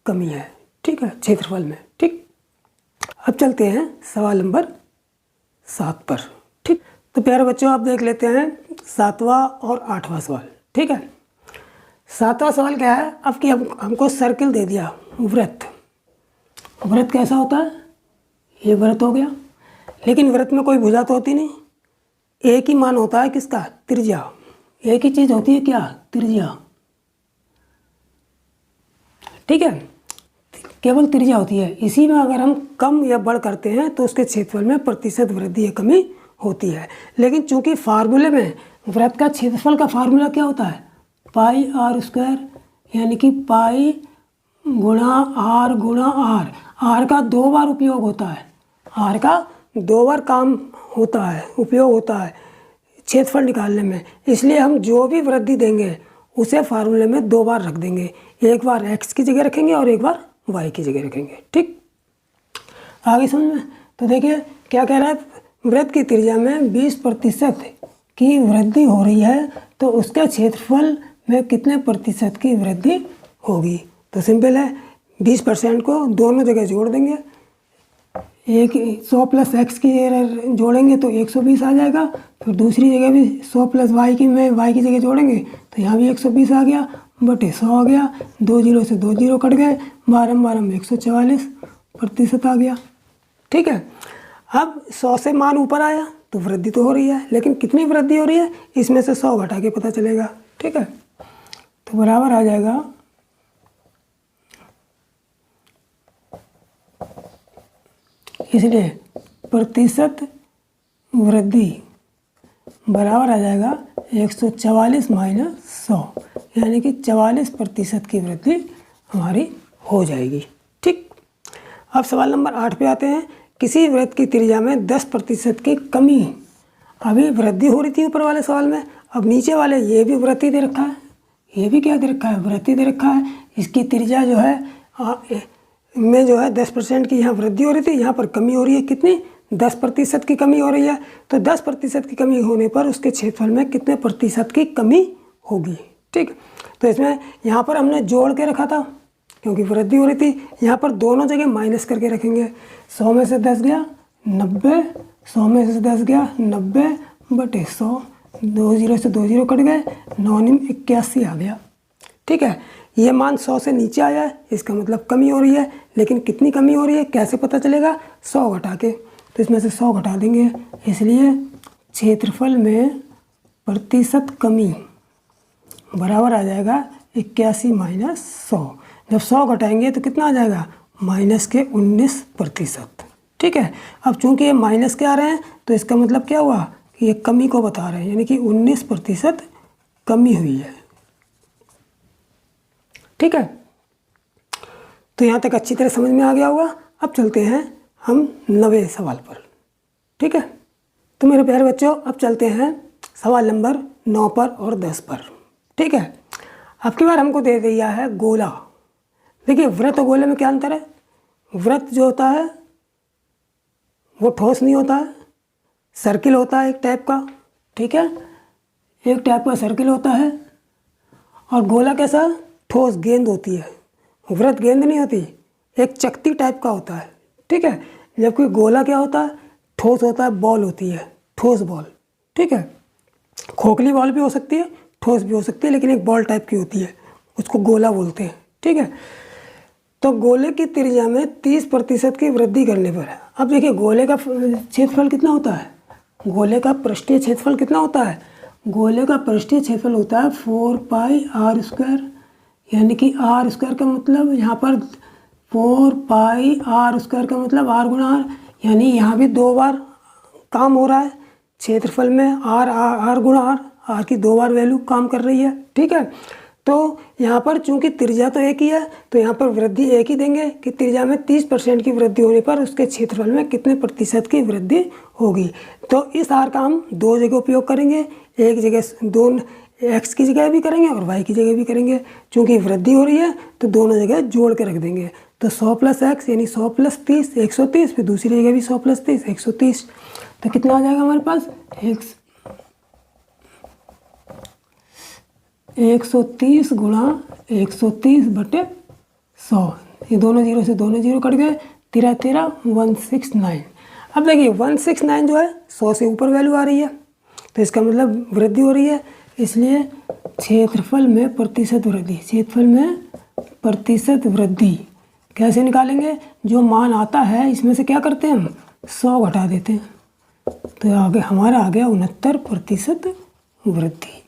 कमी है, ठीक है, क्षेत्रफल में, ठीक। अब चलते हैं सवाल नंबर 7 पर, ठीक। तो प्यारे बच्चों आप देख लेते हैं 7वां और 8वां सवाल, ठीक है। 7वां सवाल क्या है, अब कि हमको सर्किल दे दिया, वृत्त कैसा होता है, ये वृत्त हो गया, लेकिन वृत्त में कोई भुजा तो होती नहीं, एक ही मान होता है किसका, त्रिज्या, एक ही चीज़ होती है क्या, त्रिज्या, ठीक है, केवल त्रिज्या होती है। इसी में अगर हम कम या बढ़ करते हैं तो उसके क्षेत्रफल में प्रतिशत वृद्धि या कमी होती है। लेकिन चूंकि फार्मूले में वृत्त का क्षेत्रफल का फार्मूला क्या होता है, πr², यानी कि पाई गुणा आर गुणा आर, आर का 2 बार उपयोग होता है, आर का 2 बार काम होता है, उपयोग होता है क्षेत्रफल निकालने में, इसलिए हम जो भी वृद्धि देंगे उसे फार्मूले में 2 बार रख देंगे, एक बार x की जगह रखेंगे और एक बार y की जगह रखेंगे, ठीक। आगे समझ में, तो देखिए क्या कह रहा है, वृत्त की त्रिज्या में 20% की वृद्धि हो रही है, तो उसके क्षेत्रफल में कितने प्रतिशत की वृद्धि होगी। तो सिंपल है, 20% को दोनों जगह जोड़ देंगे, एक 100 + x की जगह जोड़ेंगे तो 120 आ जाएगा, फिर दूसरी जगह भी 100 + y की में y की जगह जोड़ेंगे तो यहाँ भी 120 आ गया, बटे 100 आ गया, 2 जीरो से 2 जीरो कट गए, 12 में 144% आ गया, ठीक है। अब 100 से मान ऊपर आया तो वृद्धि तो हो रही है, लेकिन कितनी वृद्धि हो रही है, इसमें से 100 घटा के पता चलेगा, ठीक है। तो बराबर आ जाएगा इसलिए प्रतिशत वृद्धि बराबर आ जाएगा 144 - 100, यानी कि 44% की वृद्धि हमारी हो जाएगी, ठीक। अब सवाल नंबर 8 पे आते हैं। किसी वृत्त की त्रिज्या में 10% की कमी, अभी वृद्धि हो रही थी ऊपर वाले सवाल में, अब नीचे वाले ये भी वृत्ति दे रखा है, ये भी क्या दे रखा है, वृत्ति दे रखा है। इसकी त्रिज्या जो है में जो है 10% की यहाँ वृद्धि हो रही थी, यहाँ पर कमी हो रही है, कितनी, 10% की कमी हो रही है। तो 10% की कमी होने पर उसके क्षेत्रफल में कितने प्रतिशत की कमी होगी, ठीक। तो इसमें यहाँ पर हमने जोड़ के रखा था, क्योंकि वृद्धि हो रही थी। यहाँ पर दोनों जगह माइनस करके रखेंगे। 100 में से 10 गया 90, 100 में से 10 गया 90 बटे 100, 2 जीरो से 2 जीरो कट गए, 9 निम 81 आ गया। ठीक है, ये मान 100 से नीचे आया है, इसका मतलब कमी हो रही है। लेकिन कितनी कमी हो रही है कैसे पता चलेगा? 100 घटा के, तो इसमें से 100 घटा देंगे। इसलिए क्षेत्रफल में प्रतिशत कमी बराबर आ जाएगा 81 माइनस 100। जब 100 घटाएंगे तो कितना आ जाएगा? माइनस के 19%। ठीक है, अब चूंकि ये माइनस के आ रहे हैं तो इसका मतलब क्या हुआ कि ये कमी को बता रहे हैं, यानी कि 19% कमी हुई है। ठीक है, तो यहाँ तक अच्छी तरह समझ में आ गया होगा। अब चलते हैं हम 9वें सवाल पर। ठीक है, तो मेरे प्यारे बच्चों अब चलते हैं सवाल नंबर 9 पर और 10 पर। ठीक है, अब की बार हमको दे दिया है गोला। देखिए वृत्त और गोले में क्या अंतर है? वृत्त जो होता है वो ठोस नहीं होता है, सर्किल होता है एक टाइप का। ठीक है, एक टाइप का सर्किल होता है। और गोला कैसा? ठोस गेंद होती है। वृत्त गेंद नहीं होती, एक चकती टाइप का होता है। ठीक है, जबकि गोला क्या होता है? ठोस होता है, बॉल होती है, ठोस बॉल। ठीक है, खोखली बॉल भी हो सकती है, ठोस भी हो सकती है, लेकिन एक बॉल टाइप की होती है, उसको गोला बोलते हैं। ठीक है, तो गोले की त्रिज्या में 30% की वृद्धि करने पर है। अब देखिए गोले का क्षेत्रफल कितना होता है? गोले का पृष्ठीय क्षेत्रफल कितना होता है? गोले का पृष्ठीय क्षेत्रफल होता है 4 पाई आर स्क्वायर, यानी कि आर स्क्वायर का मतलब यहाँ पर 4 पाई आर स्क्वायर का मतलब आर गुणा आर, यानी यहाँ भी 2 बार काम हो रहा है। क्षेत्रफल में आर गुणा आर की 2 बार वैल्यू काम कर रही है। ठीक है, तो यहाँ पर चूंकि त्रिज्या तो एक ही है तो यहाँ पर वृद्धि एक ही देंगे कि त्रिज्या में 30% की वृद्धि होने पर उसके क्षेत्रफल में कितने प्रतिशत की वृद्धि होगी। तो इस आर का हम 2 जगह उपयोग करेंगे, एक जगह दोनों एक्स की जगह भी करेंगे और वाई की जगह भी करेंगे। चूंकि वृद्धि हो रही है तो दोनों जगह जोड़ के रख देंगे। तो 100 प्लस एक्स यानी 100 प्लस 30 130, फिर दूसरी जगह भी 100 प्लस 30 130। तो कितना आ जाएगा हमारे पास? 130 गुणा 130 बटे 100। ये दोनों जीरो से दोनों जीरो कट गए, 13 13 169। अब देखिए 169 जो है 100 से ऊपर वैल्यू आ रही है, तो इसका मतलब वृद्धि हो रही है। इसलिए क्षेत्रफल में प्रतिशत वृद्धि, क्षेत्रफल में प्रतिशत वृद्धि कैसे निकालेंगे? जो मान आता है इसमें से क्या करते हैं हम? 100 घटा देते हैं, तो आगे हमारा आ गया 69% वृद्धि।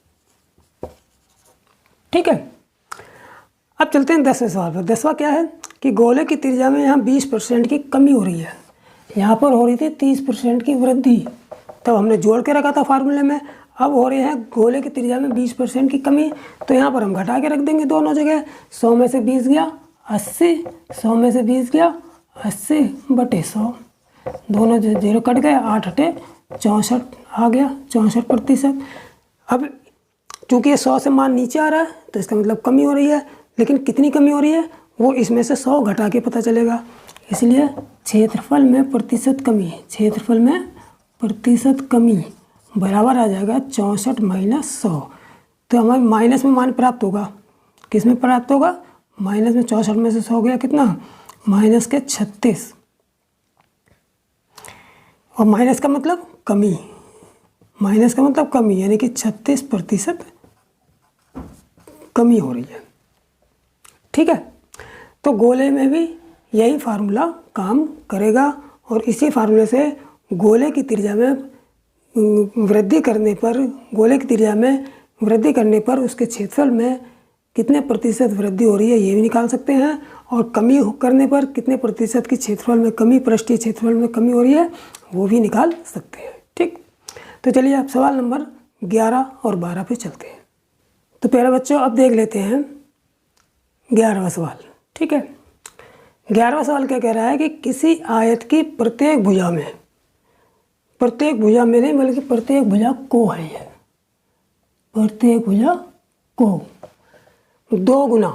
ठीक है, अब चलते हैं 10वें सवाल पर। 10वां क्या है कि गोले की त्रिज्या में यहाँ 20% की कमी हो रही है, यहाँ पर हो रही थी 30% की वृद्धि। तब हमने जोड़ के रखा था फार्मूले में, अब हो रही है गोले की त्रिज्या में 20% की कमी, तो यहाँ पर हम घटा के रख देंगे दोनों जगह। 100 में से 20 गया 80, 100 में से 20 गया 80 बटे 100, दोनों जीरो कट गए, 8 हटे 64 आ गया, 64%। अब चूँकि ये 100 से मान नीचे आ रहा है तो इसका मतलब कमी हो रही है, लेकिन कितनी कमी हो रही है वो इसमें से 100 घटा के पता चलेगा। इसलिए क्षेत्रफल में प्रतिशत कमी, क्षेत्रफल में प्रतिशत कमी बराबर आ जाएगा 64 माइनस 100। तो हमें माइनस में मान प्राप्त होगा, किस में प्राप्त होगा? माइनस में 64 में से 100 गया कितना? माइनस के 36, और माइनस का मतलब कमी, माइनस का मतलब कमी, यानी कि 36% कमी हो रही है। ठीक है, तो गोले में भी यही फार्मूला काम करेगा, और इसी फार्मूले से गोले की त्रिज्या में वृद्धि करने पर, गोले की त्रिज्या में वृद्धि करने पर उसके क्षेत्रफल में कितने प्रतिशत वृद्धि हो रही है ये भी निकाल सकते हैं, और कमी करने पर कितने प्रतिशत की क्षेत्रफल में कमी, पृष्ठीय क्षेत्रफल में कमी हो रही है वो भी निकाल सकते हैं। ठीक, तो चलिए अब सवाल नंबर 11 और 12 पे चलते हैं। तो प्यारे बच्चों अब देख लेते हैं 11वां सवाल। ठीक है, 11वां सवाल क्या कह रहा है कि किसी आयत की प्रत्येक भुजा में, प्रत्येक भुजा में नहीं बल्कि प्रत्येक भुजा को है ये, प्रत्येक भुजा को 2 गुना।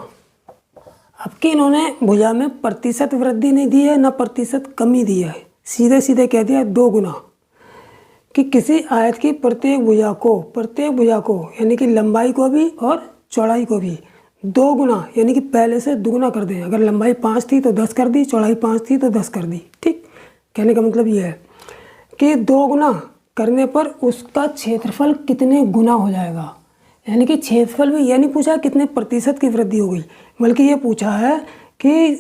अब कि इन्होंने भुजा में प्रतिशत वृद्धि नहीं दी है ना प्रतिशत कमी दी है, सीधे सीधे कह दिया 2 गुना, कि किसी आयत की प्रत्येक भुजा को यानी कि लंबाई को भी और चौड़ाई को भी 2 गुना, यानी कि पहले से दुगुना कर दें। अगर लंबाई 5 थी तो 10 कर दी, चौड़ाई 5 थी तो 10 कर दी। ठीक, कहने का मतलब ये है कि 2 गुना करने पर उसका क्षेत्रफल कितने गुना हो जाएगा। यानी कि क्षेत्रफल में यह नहीं पूछा कितने प्रतिशत की वृद्धि हो गई, बल्कि ये पूछा है कि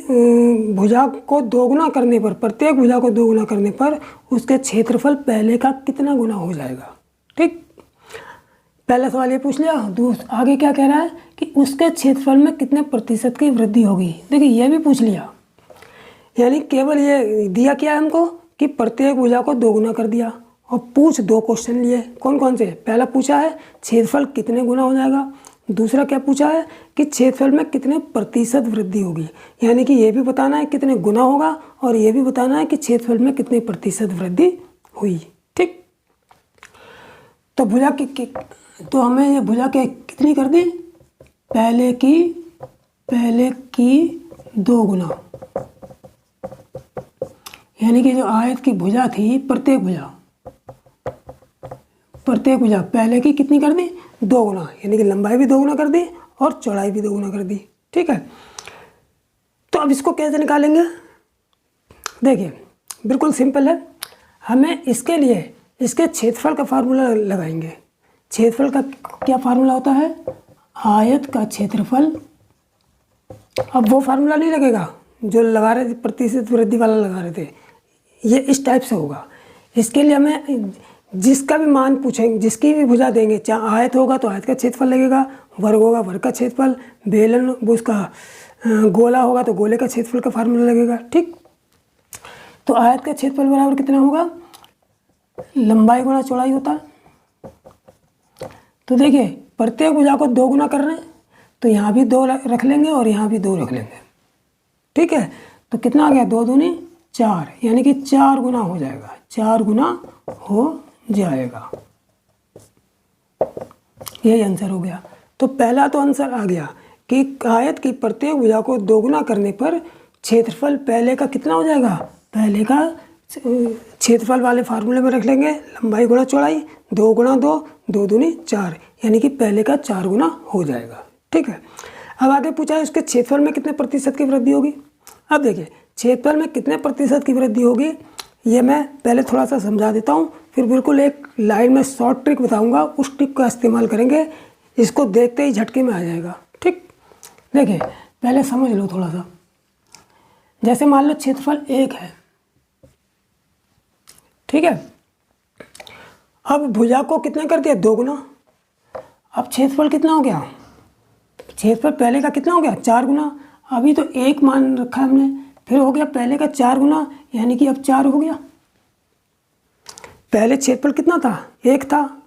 भुजा को 2 गुना करने पर, प्रत्येक भुजा को 2 गुना करने पर उसके क्षेत्रफल पहले का कितना गुना हो जाएगा। ठीक, पहला सवाल ये पूछ लिया। आगे क्या कह रहा है कि उसके क्षेत्रफल में कितने प्रतिशत की वृद्धि होगी। देखिए ये भी पूछ लिया, यानी केवल ये दिया क्या है हमको कि प्रत्येक भुजा को 2 गुना कर दिया और पूछ 2 क्वेश्चन लिए। कौन कौन से? पहला पूछा है क्षेत्रफल कितने गुना हो जाएगा, दूसरा क्या पूछा है कि क्षेत्रफल में कितने प्रतिशत वृद्धि होगी। यानी कि ये भी बताना है कितने गुना होगा और ये भी बताना है कि क्षेत्रफल में कितने प्रतिशत वृद्धि हुई। ठीक, तो भुजा की तो हमें ये भुजा के कितनी कर दी, पहले की 2 गुना, यानी कि जो आयत की भुजा थी, प्रत्येक भुजा पहले की कितनी कर दी, 2 गुना, यानी कि लंबाई भी 2 गुना कर दी और चौड़ाई भी 2 गुना कर दी। ठीक है, तो अब इसको कैसे निकालेंगे? देखिए बिल्कुल सिंपल है। हमें इसके लिए इसके क्षेत्रफल का फार्मूला लगाएंगे। क्षेत्रफल का क्या फार्मूला होता है? आयत का क्षेत्रफल। अब वो फार्मूला नहीं लगेगा जो लगा रहे थे, प्रतिशत वृद्धि वाला लगा रहे थे, ये इस टाइप से होगा। इसके लिए हमें जिसका भी मान पूछेंगे, जिसकी भी भुजा देंगे, चाहे आयत होगा तो आयत का क्षेत्रफल लगेगा, वर्ग होगा वर्ग का क्षेत्रफल, बेलन वो उसका गोला होगा तो गोले का क्षेत्रफल का फार्मूला लगेगा। ठीक, तो आयत का क्षेत्रफल बराबर कितना होगा, लंबाई गुणा चौड़ाई होता है। तो देखिए प्रत्येक भुजा को 2 गुना कर रहे हैं तो यहाँ भी 2 रख लेंगे और यहाँ भी 2 रख लेंगे। ठीक है, तो कितना आ गया, 2 दूनी 4, यानी कि 4 गुना हो जाएगा, 4 गुना हो जाएगा। यही आंसर हो गया। तो पहला तो आंसर आ गया कि आयत की प्रत्येक भुजा को 2 गुना करने पर क्षेत्रफल पहले का कितना हो जाएगा, पहले का क्षेत्रफल वाले फार्मूले में रख लेंगे, लंबाई गुणा चौड़ाई, 2 गुणा 2, 2 दूनी 4, यानी कि पहले का 4 गुना हो जाएगा। ठीक है, अब आगे पूछा है उसके क्षेत्रफल में कितने प्रतिशत की वृद्धि होगी। अब देखिए क्षेत्रफल में कितने प्रतिशत की वृद्धि होगी ये मैं पहले थोड़ा सा समझा देता हूँ, फिर बिल्कुल एक लाइन में शॉर्ट ट्रिक बताऊँगा, उस ट्रिक का इस्तेमाल करेंगे, इसको देखते ही झटके में आ जाएगा। ठीक, देखिए पहले समझ लो थोड़ा सा। जैसे मान लो क्षेत्रफल 1 है, ठीक है, अब भुजा को कितना कर दिया, 2 गुना। अब क्षेत्रफल कितना हो गया, क्षेत्रफल पहले का कितना हो गया, 4 गुना। अभी तो 1 मान रखा हमने, फिर हो गया पहले का 4 गुना, यानी कि अब 4 हो गया। पहले क्षेत्रफल कितना था, 1 था,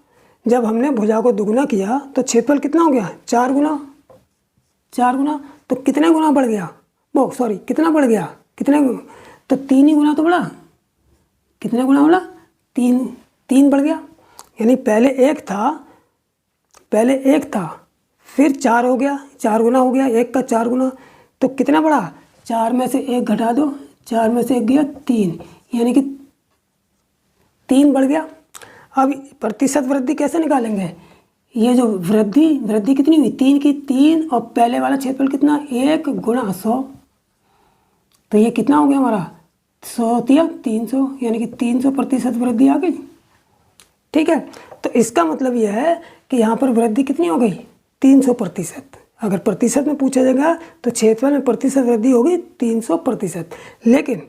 जब हमने भुजा को दुगुना किया तो क्षेत्रफल कितना हो गया, 4 गुना। 4 गुना तो कितने गुना बढ़ गया, वो सॉरी कितना बढ़ गया, कितने, तो 3 ही गुना तो बढ़ा। कितने गुना बढ़ा, 3 बढ़ गया। यानी पहले 1 था, फिर 4 हो गया, 4 गुना हो गया, 1 का 4 गुना, तो कितना बढ़ा, 4 में से 1 घटा दो, 4 में से 1 गया 3, यानी कि 3 बढ़ गया। अब प्रतिशत वृद्धि कैसे निकालेंगे, ये जो वृद्धि कितनी हुई, 3 की 3, और पहले वाला क्षेत्रफल कितना, 1 गुणा 100, तो ये कितना हो गया हमारा, 100 दिया 300, यानी कि 300% वृद्धि आ गई। ठीक है, तो इसका मतलब यह है कि यहाँ पर वृद्धि कितनी हो गई, 300%। अगर प्रतिशत में पूछा जाएगा तो क्षेत्रफल में प्रतिशत वृद्धि होगी 300%। लेकिन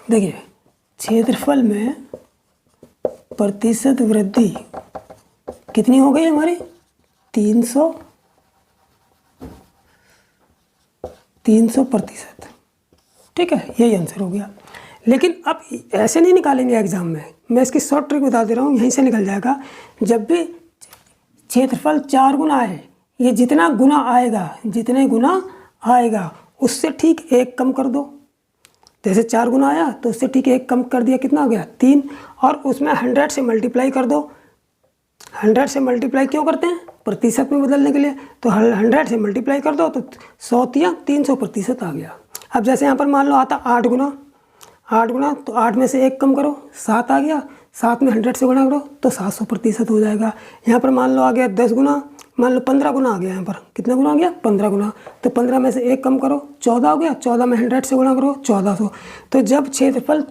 देखिए क्षेत्रफल में प्रतिशत वृद्धि कितनी हो गई हमारी, 300%। ठीक है, यही आंसर हो गया। लेकिन अब ऐसे नहीं निकालेंगे एग्जाम में, मैं इसकी शॉर्ट ट्रिक बता दे रहा हूँ, यहीं से निकल जाएगा। जब भी क्षेत्रफल 4 गुना है, ये जितना गुना आएगा उससे ठीक 1 कम कर दो। जैसे 4 गुना आया तो उससे ठीक 1 कम कर दिया, कितना हो गया 3, और उसमें 100 से मल्टीप्लाई कर दो। 100 से मल्टीप्लाई क्यों करते हैं, प्रतिशत में बदलने के लिए, तो 100 से मल्टीप्लाई कर दो तो 100 या 300% आ गया। अब जैसे यहाँ पर मान लो आता 8 गुना, तो 8 में से 1 कम करो, 7 आ गया, 7 में 100 से गुणा करो तो 700% हो जाएगा। यहाँ पर मान लो आ गया 10 गुना, मान लो 15 गुना आ गया। यहाँ पर कितना गुना आ गया? 15 गुना। तो 15 में से 1 कम करो, 14 हो गया। 14 में 100 से गुणा करो, 1400। तो जब क्षेत्रफल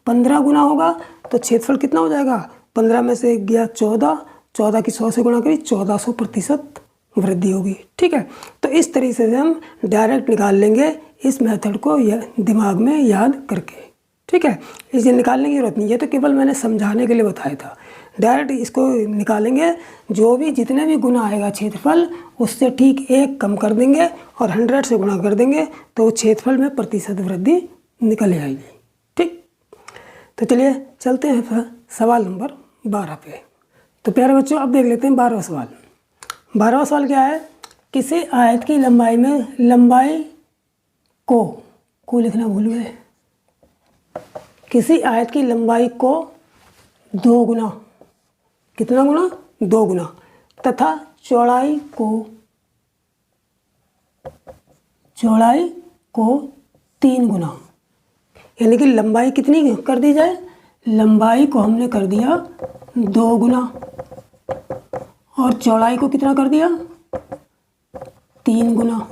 15 गुना होगा तो क्षेत्रफल कितना हो जाएगा? 15 में से 1 गया 14, 14 की 100 से गुणा करी, 1400% वृद्धि होगी। ठीक है, तो इस तरीके से हम डायरेक्ट निकाल लेंगे इस मेथड को दिमाग में याद करके। ठीक है, इसे निकालने की जरूरत नहीं, ये तो केवल मैंने समझाने के लिए बताया था। डायरेक्ट इसको निकालेंगे, जो भी जितने भी गुना आएगा क्षेत्रफल उससे ठीक 1 कम कर देंगे और 100 से गुणा कर देंगे तो क्षेत्रफल में प्रतिशत वृद्धि निकल आएगी। ठीक, तो चलिए चलते हैं फिर सवाल नंबर 12 पे। तो प्यारे बच्चों अब देख लेते हैं 12वां सवाल। 12वां सवाल क्या है? किसी आयत की लंबाई में लंबाई को लिखना भूल गए। किसी आयत की लंबाई को 2 गुना, कितना गुना? 2 गुना, तथा चौड़ाई को 3 गुना, यानी कि लंबाई कितनी कर दी जाए? लंबाई को हमने कर दिया 2 गुना और चौड़ाई को कितना कर दिया? 3 गुना।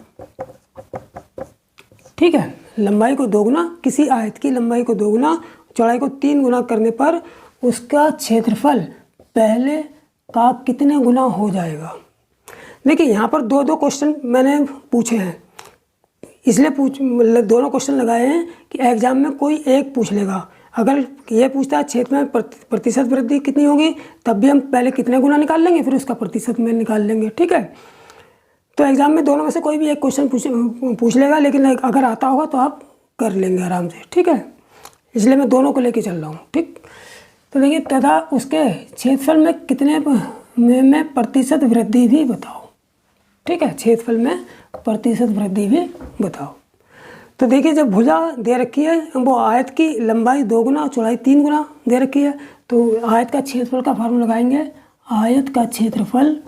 ठीक है, लंबाई को 2 गुना, किसी आयत की लंबाई को 2 गुना, चौड़ाई को 3 गुना करने पर उसका क्षेत्रफल पहले का कितने गुना हो जाएगा। देखिए यहाँ पर दो क्वेश्चन मैंने पूछे हैं, इसलिए दोनों क्वेश्चन लगाए हैं कि एग्जाम में कोई एक पूछ लेगा। अगर ये पूछता है क्षेत्र में प्रतिशत वृद्धि कितनी होगी, तब भी हम पहले कितने गुना निकाल लेंगे, फिर उसका प्रतिशत में निकाल लेंगे। ठीक है, तो एग्जाम में दोनों में से कोई भी एक क्वेश्चन पूछ लेगा, लेकिन अगर आता होगा तो आप कर लेंगे आराम से। ठीक है, इसलिए मैं दोनों को लेके चल रहा हूँ। ठीक, तो देखिए तथा उसके क्षेत्रफल में कितने में प्रतिशत वृद्धि भी बताओ। ठीक है, क्षेत्रफल में प्रतिशत वृद्धि भी बताओ। तो देखिए जब भुजा दे रखी है, वो आयत की लंबाई 2 गुना चौड़ाई 3 गुना दे रखी है, तो आयत का क्षेत्रफल का फार्मूला लगाएंगे। आयत का क्षेत्रफल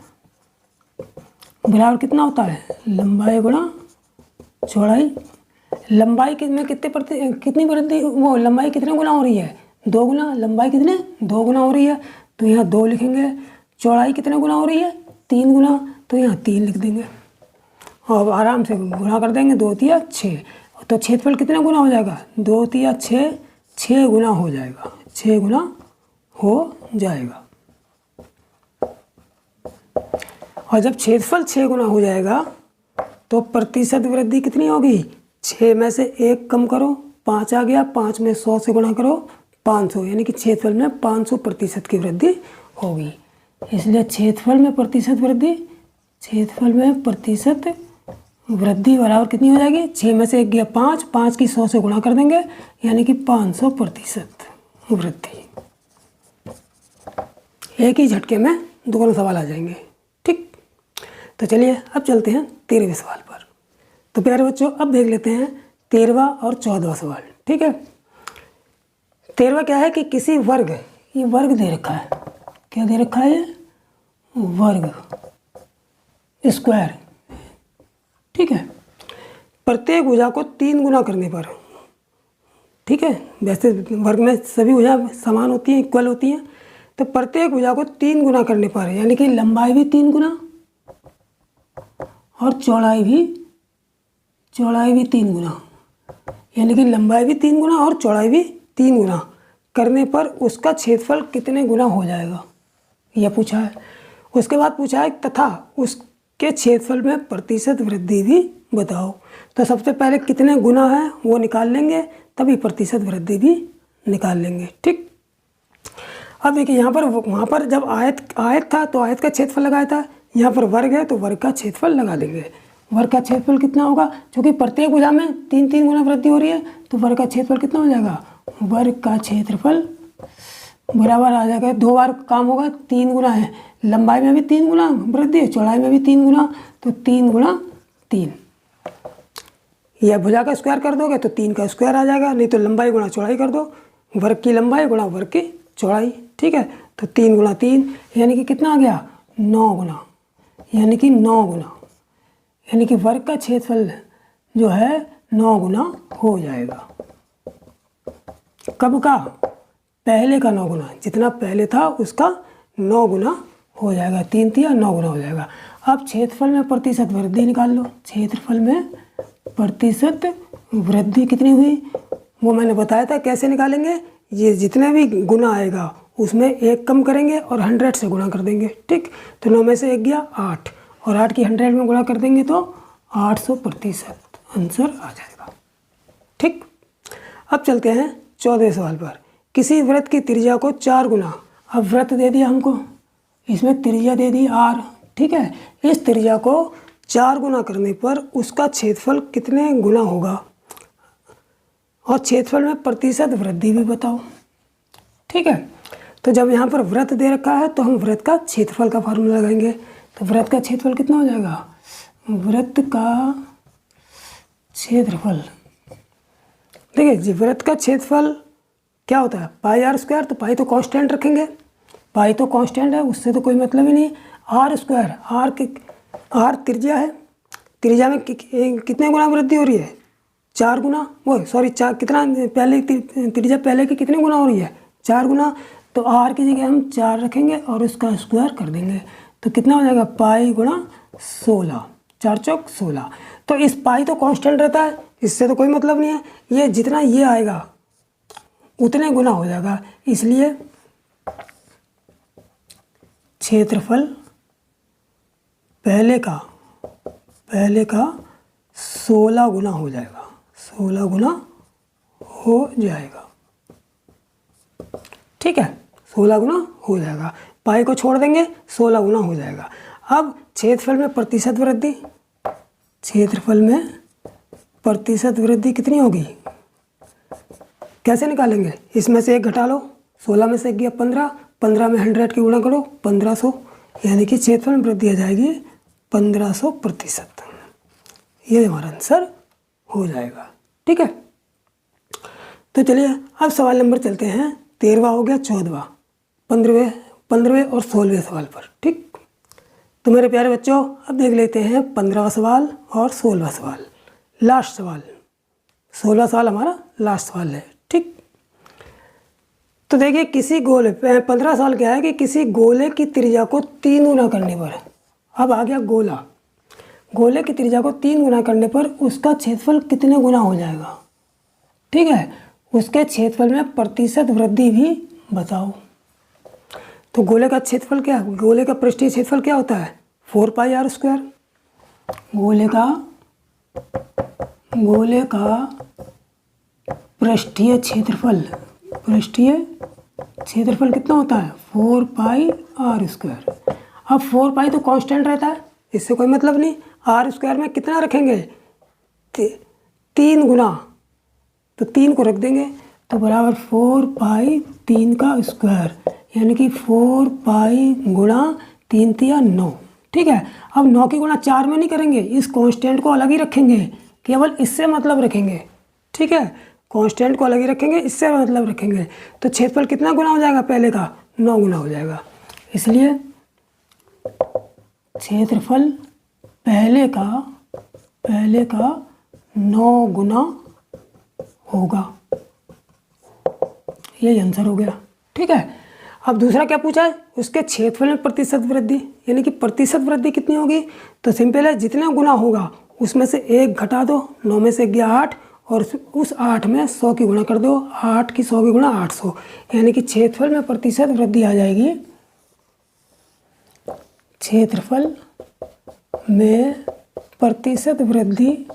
बराबर कितना होता है? लंबाई गुणा चौड़ाई। लंबाई में कितनी वृद्धि, वो लंबाई कितने गुना हो रही है? 2 गुना। लंबाई कितने? 2 गुना हो रही है, तो यहाँ 2 लिखेंगे। चौड़ाई कितने गुना हो रही है? 3 गुना, तो यहाँ 3 लिख देंगे और आराम से गुणा कर देंगे। 2 तिया 6, तो क्षेत्रफल कितने गुना हो जाएगा? 2 तिया 6, 6 गुना हो जाएगा। 6 गुना हो जाएगा। और जब क्षेत्रफल 6 गुना हो जाएगा तो प्रतिशत वृद्धि कितनी होगी? 6 में से 1 कम करो, 5 आ गया। 5 में 100 से गुणा करो, 500, यानी कि क्षेत्रफल में 500% की वृद्धि होगी। इसलिए क्षेत्रफल में प्रतिशत बराबर कितनी हो जाएगी? 6 में से 1 गया 5, 5 की 100 से गुणा कर देंगे, यानी कि 500% वृद्धि। एक ही झटके में दोनों सवाल आ जाएंगे। ठीक, तो चलिए अब चलते हैं 13वें सवाल पर। तो प्यारे बच्चों अब देख लेते हैं 13वां और 14वां सवाल। ठीक है, 13वां क्या है कि किसी वर्ग, ये वर्ग दे रखा है, क्या दे रखा है? वर्ग, स्क्वायर। ठीक है, प्रत्येक भुजा को 3 गुना करने पर, ठीक है, वैसे वर्ग में सभी भुजा समान होती हैं, इक्वल होती हैं, तो प्रत्येक भुजा को 3 गुना करने पर, यानी कि लंबाई भी 3 गुना और चौड़ाई भी 3 गुना, यानी कि लंबाई भी 3 गुना और चौड़ाई भी 3 गुना करने पर उसका क्षेत्रफल कितने गुना हो जाएगा, यह पूछा है। उसके बाद पूछा है तथा उसके क्षेत्रफल में प्रतिशत वृद्धि भी बताओ। तो सबसे पहले कितने गुना है वो निकाल लेंगे, तभी प्रतिशत वृद्धि भी निकाल लेंगे। ठीक, अब देखिए यहाँ पर, वहाँ पर जब आयत था तो आयत का क्षेत्रफल लगाया था, यहाँ पर वर्ग है तो वर्ग का क्षेत्रफल लगा देंगे। वर्ग का क्षेत्रफल कितना होगा? क्योंकि प्रत्येक भुजा में 3 गुना वृद्धि हो रही है, तो वर्ग का क्षेत्रफल कितना हो जाएगा? वर्ग का क्षेत्रफल बराबर आ जाएगा, 2 बार काम होगा, 3 गुना है, लंबाई में भी 3 गुना वृद्धि, चौड़ाई में भी 3 गुना, तो 3 गुणा 3। यह भुजा का स्क्वायर कर दोगे तो 3 का स्क्वायर आ जाएगा, नहीं तो लंबाई गुणा चौड़ाई कर दो, वर्ग की लंबाई गुणा वर्ग की चौड़ाई। ठीक है, तो 3 गुणा 3 यानी कि कितना आ गया? 9 गुना, यानी कि 9 गुना, यानी कि वर्ग का क्षेत्रफल जो है 9 गुना हो जाएगा। कब का? पहले का 9 गुना, जितना पहले था उसका 9 गुना हो जाएगा, 3 तिया 9 गुना हो जाएगा। अब क्षेत्रफल में प्रतिशत वृद्धि निकाल लो। क्षेत्रफल में प्रतिशत वृद्धि कितनी हुई वो मैंने बताया था कैसे निकालेंगे। ये जितने भी गुना आएगा उसमें 1 कम करेंगे और 100 से गुणा कर देंगे, ठीक। तो 9 में से 1 गया 8 और 8 की 100 में गुणा कर देंगे तो 800% आंसर आ जाएगा, ठीक। अब चलते हैं 14वें सवाल पर। किसी वृत्त की त्रिज्या को 4 गुना, अब वृत्त दे दिया हमको, इसमें त्रिज्या दे दी r, ठीक है। इस त्रिज्या को 4 गुना करने पर उसका क्षेत्रफल कितने गुना होगा और क्षेत्रफल में प्रतिशत वृद्धि भी बताओ, ठीक है। तो जब यहाँ पर वृत्त दे रखा है तो हम वृत्त का क्षेत्रफल का फार्मूला लगाएंगे। तो वृत्त का क्षेत्रफल कितना हो जाएगा, वृत्त का क्षेत्रफल, देखिए जी, वृत्त का क्षेत्रफल क्या होता है πr²। तो पाई तो कांस्टेंट रखेंगे, पाई तो कांस्टेंट है, उससे तो कोई मतलब ही नहीं। r², r त्रिज्या है, त्रिज्या में कितने गुना वृद्धि हो रही है, 4 गुना, वो सॉरी 4 कितना पहले त्रिज्या पहले की कितने गुना हो रही है, 4 गुना। तो r की जगह हम 4 रखेंगे और उसका स्क्वायर कर देंगे तो कितना हो जाएगा पाई गुणा 16, 4 चौक 16। तो इस पाई तो कांस्टेंट रहता है, इससे तो कोई मतलब नहीं है, ये जितना ये आएगा उतने गुना हो जाएगा, इसलिए क्षेत्रफल पहले का 16 गुना हो जाएगा, 16 गुना हो जाएगा, ठीक है, 16 गुना हो जाएगा। पाई को छोड़ देंगे 16 गुना हो जाएगा। अब क्षेत्रफल में प्रतिशत वृद्धि, क्षेत्रफल में प्रतिशत वृद्धि कितनी होगी, कैसे निकालेंगे, इसमें से 1 घटा लो, 16 में से 1 गया 15, 15 में 100 की गुणा करो 1500, यानी कि क्षेत्रफल में वृद्धि आ जाएगी 1500%। ये हमारा आंसर हो जाएगा, ठीक है। तो चलिए अब सवाल नंबर चलते हैं 13वां हो गया 14वां, 15वें और 16वें सवाल पर, ठीक। तो मेरे प्यारे बच्चों अब देख लेते हैं 15वां सवाल और 16वां सवाल, लास्ट सवाल। 16वां सवाल हमारा लास्ट सवाल है, ठीक। तो देखिए किसी गोले, 15 साल क्या है कि किसी गोले की त्रिज्या को 3 गुना करने पर, अब आ गया गोला, गोले की त्रिज्या को 3 गुना करने पर उसका क्षेत्रफल कितने गुना हो जाएगा, ठीक है। उसके क्षेत्रफल में प्रतिशत वृद्धि भी बताओ। तो गोले का क्षेत्रफल क्या, गोले का पृष्ठीय क्षेत्रफल क्या होता है 4πr²। गोले का पृष्ठीय क्षेत्रफल कितना होता है 4πr²। अब 4π तो कांस्टेंट रहता है, इससे कोई मतलब नहीं। r² में कितना रखेंगे 3 गुना, तो 3 को रख देंगे तो बराबर 4π 3 का स्क्वायर, यानी कि 4π गुणा 3 तिया 9, ठीक है। अब 9 की गुणा 4 में नहीं करेंगे, इस कांस्टेंट को अलग ही रखेंगे, केवल इससे मतलब रखेंगे, ठीक है। कांस्टेंट को अलग ही रखेंगे, इससे मतलब रखेंगे। तो क्षेत्रफल कितना गुना हो जाएगा पहले का 9 गुना हो जाएगा, इसलिए क्षेत्रफल पहले का 9 गुना होगा, ये आंसर हो गया, ठीक है। अब दूसरा क्या पूछा है, उसके क्षेत्रफल में प्रतिशत वृद्धि, यानी कि प्रतिशत वृद्धि कितनी होगी। तो सिंपल है, जितना गुना होगा उसमें से 1 घटा दो, 9 में से 1 गया 8 और उस 8 में 100 की गुणा कर दो, 8 की 100 की गुणा 800, यानी कि क्षेत्रफल में प्रतिशत वृद्धि आ जाएगी। क्षेत्रफल में प्रतिशत वृद्धि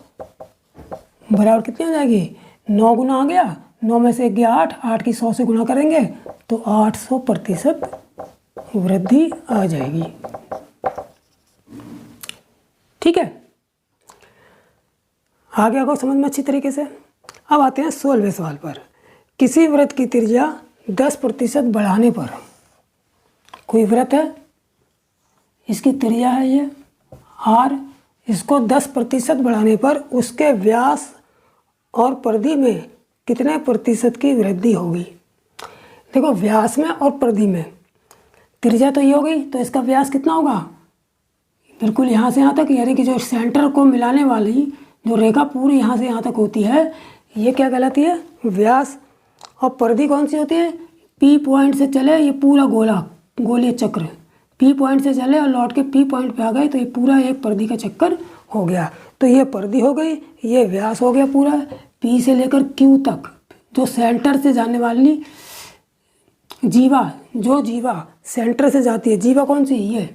बराबर कितनी हो जाएगी 9 गुना आ गया, 9 में से 1 गया 8, 8 की 100 से गुणा करेंगे तो 800% वृद्धि आ जाएगी, ठीक है। आगे आपको समझ में अच्छी तरीके से। अब आते हैं 16वें सवाल पर। किसी वृत्त की त्रिज्या 10% बढ़ाने पर, कोई वृत्त है, इसकी त्रिज्या है ये r, इसको 10% बढ़ाने पर उसके व्यास और परिधि में कितने प्रतिशत की वृद्धि होगी। देखो व्यास में और परिधि में, त्रिज्या तो ये हो गई, तो इसका व्यास कितना होगा, बिल्कुल यहाँ से यहाँ तक, यानी कि जो सेंटर को मिलाने वाली जो रेखा पूरी यहाँ से यहाँ तक होती है, ये क्या कहलाती है व्यास। और परिधि कौन सी होती है, P पॉइंट से चले, ये पूरा गोलीय चक्र P पॉइंट से चले और लौट के P पॉइंट पे आ गए, तो ये पूरा एक परिधि का चक्कर हो गया। तो ये परिधि हो गई, ये व्यास हो गया पूरा P से लेकर Q तक, जो सेंटर से जाने वाली जीवा, जो जीवा सेंटर से जाती है, जीवा कौन सी, ये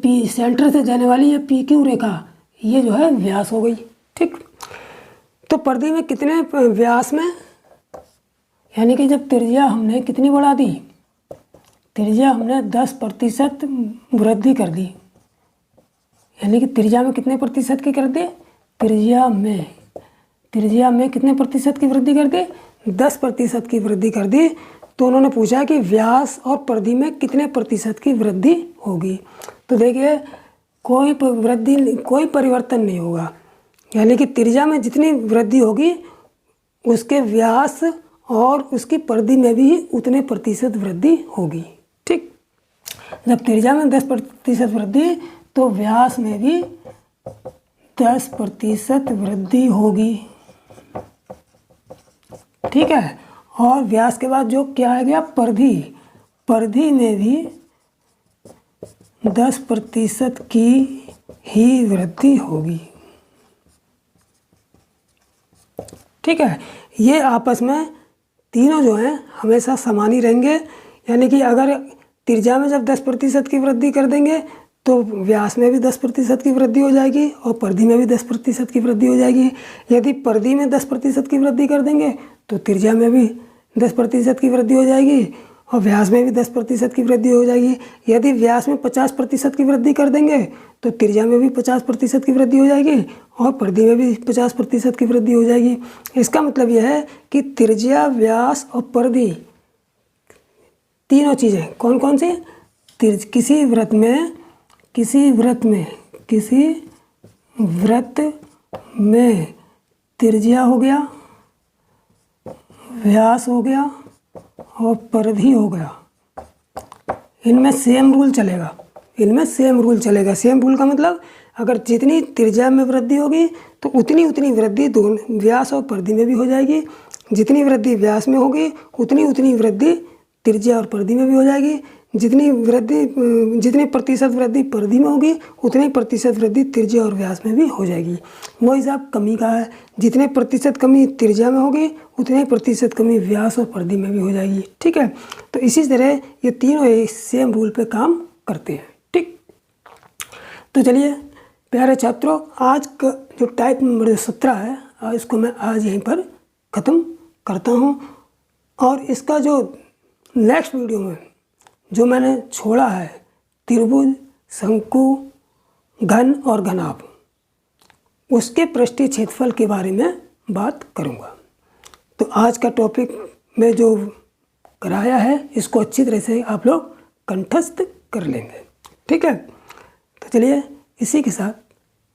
P सेंटर से जाने वाली ये PQ रेखा, ये जो है व्यास हो गई। ठीक, तो परिधि में कितने व्यास में, यानी कि जब त्रिज्या हमने कितनी बढ़ा दी, त्रिज्या हमने 10% वृद्धि कर दी, यानी कि त्रिज्या में कितने प्रतिशत की कर दे, त्रिज्या में कितने प्रतिशत की वृद्धि कर दे, 10% की वृद्धि कर दी। तो उन्होंने पूछा कि व्यास और परिधि में कितने प्रतिशत की वृद्धि होगी। तो देखिए कोई परिवर्तन नहीं होगा, यानी कि त्रिज्या में जितनी वृद्धि होगी उसके व्यास और उसकी परिधि में भी उतने प्रतिशत वृद्धि होगी। ठीक, जब त्रिज्या में 10% वृद्धि तो व्यास में भी 10% वृद्धि होगी। ठीक है, और व्यास के बाद जो क्या आ गया, परिधि में भी 10% की ही वृद्धि होगी। ठीक है, ये आपस में तीनों जो हैं हमेशा समान ही रहेंगे, यानी कि अगर त्रिज्या में जब 10% की वृद्धि कर देंगे तो व्यास में भी 10% की वृद्धि हो जाएगी और परिधि में भी 10% की वृद्धि हो जाएगी। यदि परिधि में 10% की वृद्धि कर देंगे तो त्रिज्या में भी 10% की वृद्धि हो जाएगी और व्यास में भी 10% की वृद्धि हो जाएगी। यदि व्यास में 50% की वृद्धि कर देंगे तो त्रिज्या में भी 50% की वृद्धि हो जाएगी और परिधि में भी 50% की वृद्धि हो जाएगी। इसका मतलब यह है कि त्रिज्या, व्यास और परिधि तीनों चीज़ें कौन कौन सी, किसी वृत्त में त्रिज्या हो गया, व्यास हो गया और परिधि हो गया, इनमें सेम रूल चलेगा। सेम रूल का मतलब अगर जितनी त्रिज्या में वृद्धि होगी तो उतनी वृद्धि दोनों व्यास और परिधि में भी हो जाएगी। जितनी वृद्धि व्यास में होगी उतनी वृद्धि त्रिज्या और परिधि में भी हो जाएगी। जितनी प्रतिशत वृद्धि परिधि में होगी उतनी प्रतिशत वृद्धि त्रिज्या और व्यास में भी हो जाएगी। वो हिसाब कमी का है, जितने प्रतिशत कमी त्रिज्या में होगी उतने प्रतिशत कमी व्यास और परिधि में भी हो जाएगी। ठीक है, तो इसी तरह ये तीनों सेम रूल पे काम करते हैं। ठीक, तो चलिए प्यारे छात्रों, आज का जो टाइप नंबर 17 है इसको मैं आज यहीं पर ख़त्म करता हूँ और इसका जो नेक्स्ट वीडियो में जो मैंने छोड़ा है त्रिभुज, शंकु, घन और घनाभ, उसके पृष्ठीय क्षेत्रफल के बारे में बात करूँगा। तो आज का टॉपिक में जो कराया है इसको अच्छी तरह से आप लोग कंठस्थ कर लेंगे। ठीक है, तो चलिए इसी के साथ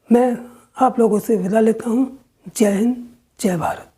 मैं आप लोगों से विदा लेता हूँ। जय हिंद, जय भारत।